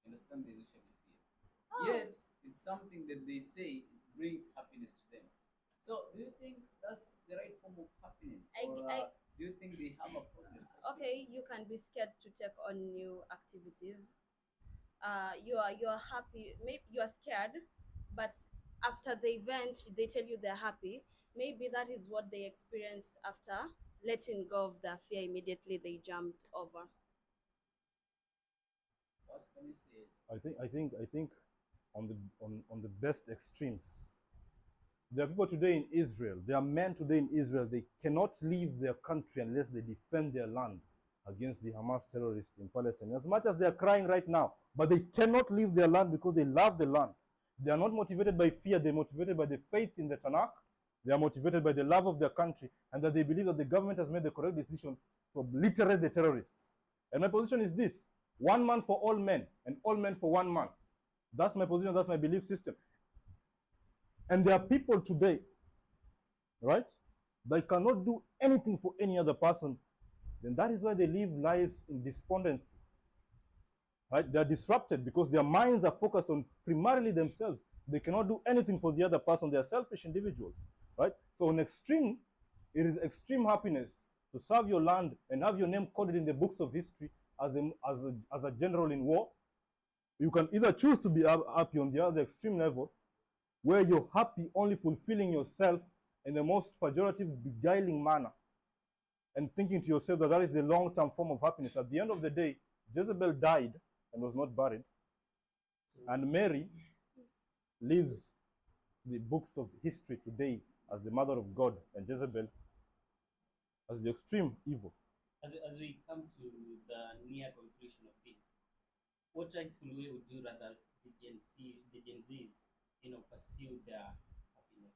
Understand, there's usually fear. Oh. Yet it's something that they say brings happiness to them. So do you think that's the right form of happiness, or do you think they have a problem? Okay, you can be scared to take on new activities. You are happy. Maybe you are scared, but after the event, they tell you they're happy. Maybe that is what they experienced after letting go of the fear. Immediately they jumped over. What can you say? I think on the best extremes. There are people today in Israel. There are men today in Israel. They cannot leave their country unless they defend their land against the Hamas terrorists in Palestine. As much as they are crying right now, but they cannot leave their land because they love the land. They are not motivated by fear. They're motivated by the faith in the Tanakh. They are motivated by the love of their country, and that they believe that the government has made the correct decision to obliterate the terrorists. And my position is this: one man for all men, and all men for one man. That's my position. That's my belief system. And there are people today, right, that cannot do anything for any other person. Then that is why they live lives in despondency. Right? They are disrupted because their minds are focused on primarily themselves. They cannot do anything for the other person. They are selfish individuals. Right? So on extreme, it is extreme happiness to serve your land and have your name coded in the books of history as a general in war. You can either choose to be happy on the other extreme level, where you're happy only fulfilling yourself in the most pejorative, beguiling manner, and thinking to yourself that that is the long-term form of happiness. At the end of the day, Jezebel died and was not buried, and Mary lives the books of history today as the mother of God, and Jezebel as the extreme evil. As we come to the near conclusion of this, what rightful way would you rather the Gen Zs, pursue their happiness?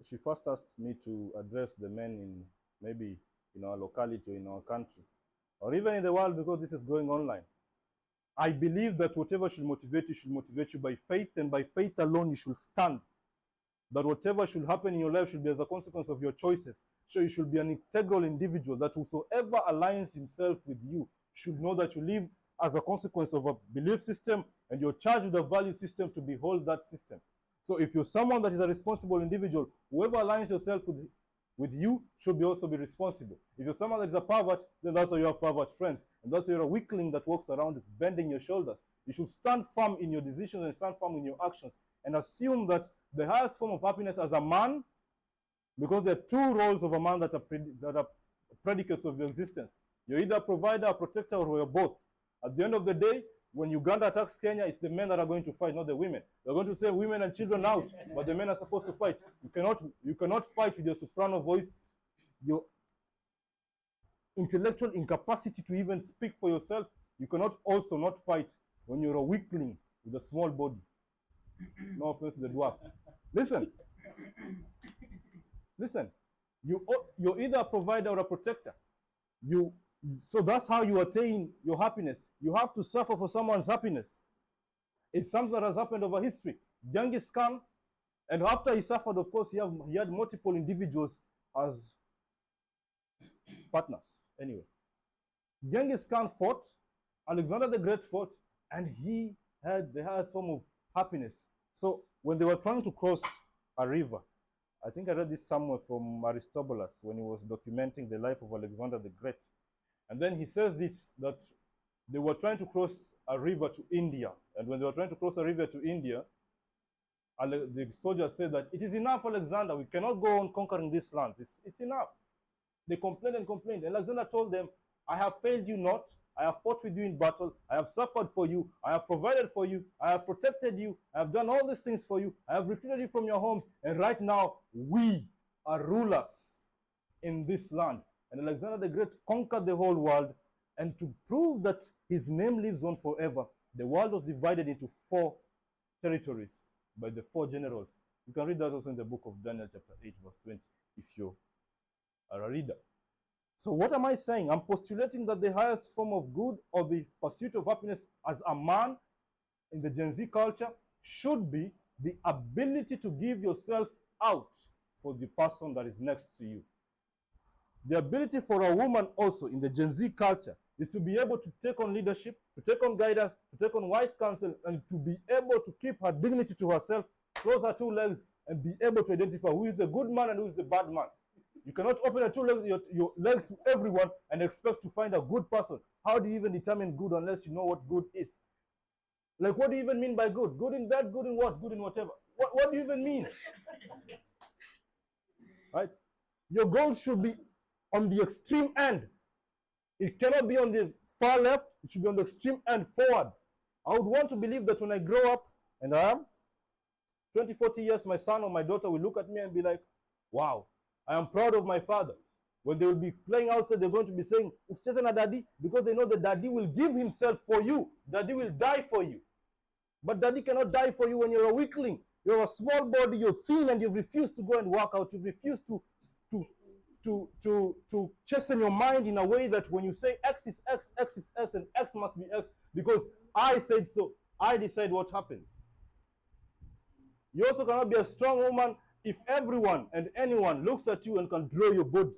She first asked me to address the men in maybe in our locality or in our country, or even in the world, because this is going online. I believe that whatever should motivate you by faith, and by faith alone you should stand. That whatever should happen in your life should be as a consequence of your choices. So you should be an integral individual, that whosoever aligns himself with you should know that you live as a consequence of a belief system, and you're charged with a value system to behold that system. So if you're someone that is a responsible individual, whoever aligns yourself with you should also be responsible. If you're someone that is a pervert, then that's why you have pervert friends. And that's why you're a weakling that walks around bending your shoulders. You should stand firm in your decisions and stand firm in your actions, and assume that the highest form of happiness as a man, because there are two roles of a man that are predicates of your existence. You're either a provider, a protector, or you're both. At the end of the day, when Uganda attacks Kenya, it's the men that are going to fight, not the women. They're going to say women and children out, but the men are supposed to fight. You cannot fight with your soprano voice, your intellectual incapacity to even speak for yourself. You cannot also not fight when you're a weakling with a small body. No offense to the dwarfs. Listen. You're either a provider or a protector. You So that's how you attain your happiness. You have to suffer for someone's happiness. It's something that has happened over history. Genghis Khan, and after he suffered, of course, he had multiple individuals as partners. Anyway, Genghis Khan fought, Alexander the Great fought, and they had some of happiness. So when they were trying to cross a river, I think I read this somewhere from Aristobulus when he was documenting the life of Alexander the Great. And then he says this, that they were trying to cross a river to India. And when they were trying to cross a river to India, the soldiers said that it is enough, Alexander. We cannot go on conquering these lands. It's enough. They complained and complained. And Alexander told them, I have failed you not. I have fought with you in battle. I have suffered for you. I have provided for you. I have protected you. I have done all these things for you. I have recruited you from your homes. And right now, we are rulers in this land. And Alexander the Great conquered the whole world. And to prove that his name lives on forever, the world was divided into 4 territories by the 4 generals. You can read that also in the book of Daniel chapter 8 verse 20 if you are a reader. So what am I saying? I'm postulating that the highest form of good or the pursuit of happiness as a man in the Gen Z culture should be the ability to give yourself out for the person that is next to you. The ability for a woman also in the Gen Z culture is to be able to take on leadership, to take on guidance, to take on wise counsel, and to be able to keep her dignity to herself, close her 2 legs, and be able to identify who is the good man and who is the bad man. You cannot open your legs to everyone and expect to find a good person. How do you even determine good unless you know what good is? Like, what do you even mean by good? Good in bad, good in what? Good in whatever. What do you even mean? Right? Your goal should be on the extreme end. It cannot be on the far left. It should be on the extreme end, forward. I would want to believe that when I grow up, and I am, 20, 40 years, my son or my daughter will look at me and be like, wow, I am proud of my father. When they will be playing outside, they're going to be saying, Ucheze na daddy, because they know that daddy will give himself for you. Daddy will die for you. But daddy cannot die for you when you're a weakling. You're a small body, you're thin, and you've refused to go and work out. You've refused to chasten your mind in a way that when you say X is X, X is X, and X must be X, because I said so, I decide what happens. You also cannot be a strong woman if everyone and anyone looks at you and can draw your body.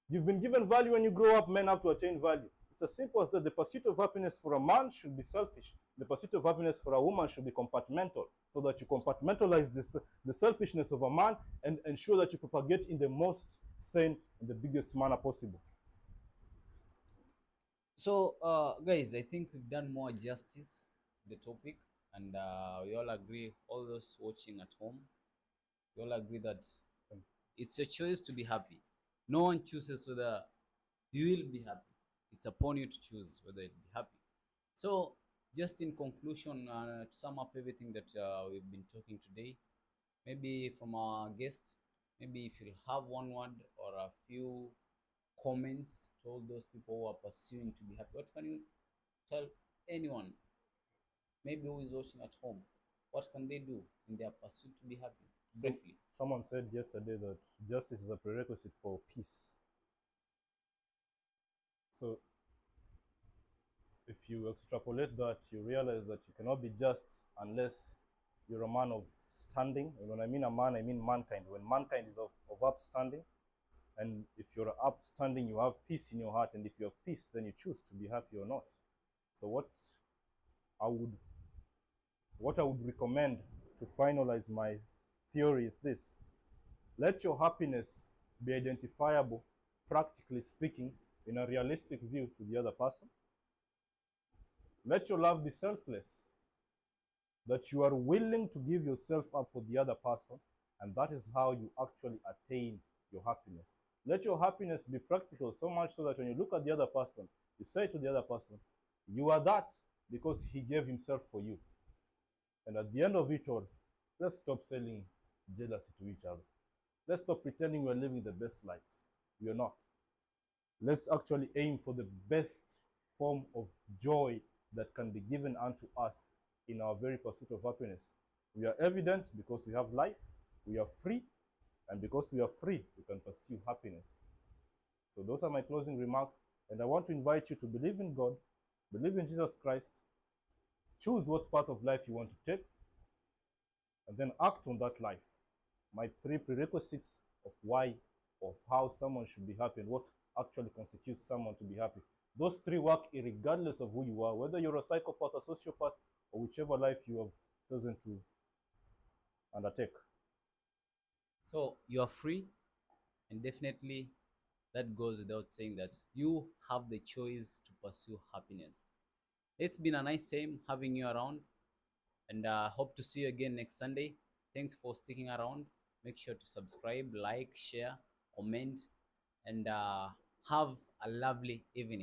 You've been given value when you grow up. Men have to attain value. It's as simple as that. The pursuit of happiness for a man should be selfish. The pursuit of happiness for a woman should be compartmental, so that you compartmentalize the selfishness of a man and ensure that you propagate in the most sane and the biggest manner possible. So, guys, I think we've done more justice to the topic, and we all agree, all those watching at home, we all agree that it's a choice to be happy. No one chooses whether you will be happy. It's upon you to choose whether you'll be happy. So, just in conclusion, to sum up everything that we've been talking today, maybe from our guests, maybe if you have one word or a few comments to all those people who are pursuing to be happy, what can you tell anyone, maybe who is watching at home, what can they do in their pursuit to be happy? Briefly. Someone said yesterday that justice is a prerequisite for peace. So if you extrapolate that, you realize that you cannot be just unless you're a man of standing. And when I mean a man, I mean mankind. When mankind is of upstanding, and if you're upstanding, you have peace in your heart, and if you have peace, then you choose to be happy or not. So what I would recommend to finalize my theory is this: let your happiness be identifiable, practically speaking, in a realistic view to the other person. Let your love be selfless, that you are willing to give yourself up for the other person, and that is how you actually attain your happiness. Let your happiness be practical, so much so that when you look at the other person, you say to the other person, you are that because he gave himself for you. And at the end of it all, let's stop selling jealousy to each other. Let's stop pretending we're living the best lives. We are not. Let's actually aim for the best form of joy that can be given unto us in our very pursuit of happiness. We are evident because we have life, we are free, And because we are free, we can pursue happiness. So those are my closing remarks. And I want to invite you to believe in God, believe in Jesus Christ, choose what part of life you want to take, and then act on that life. My 3 prerequisites of why, of how someone should be happy and what actually constitutes someone to be happy. Those 3 work regardless of who you are, whether you're a psychopath, a sociopath, or whichever life you have chosen to undertake. So you are free, and definitely that goes without saying that you have the choice to pursue happiness. It's been a nice time having you around, and hope to see you again next Sunday. Thanks for sticking around. Make sure to subscribe, like, share, comment, and have a lovely evening.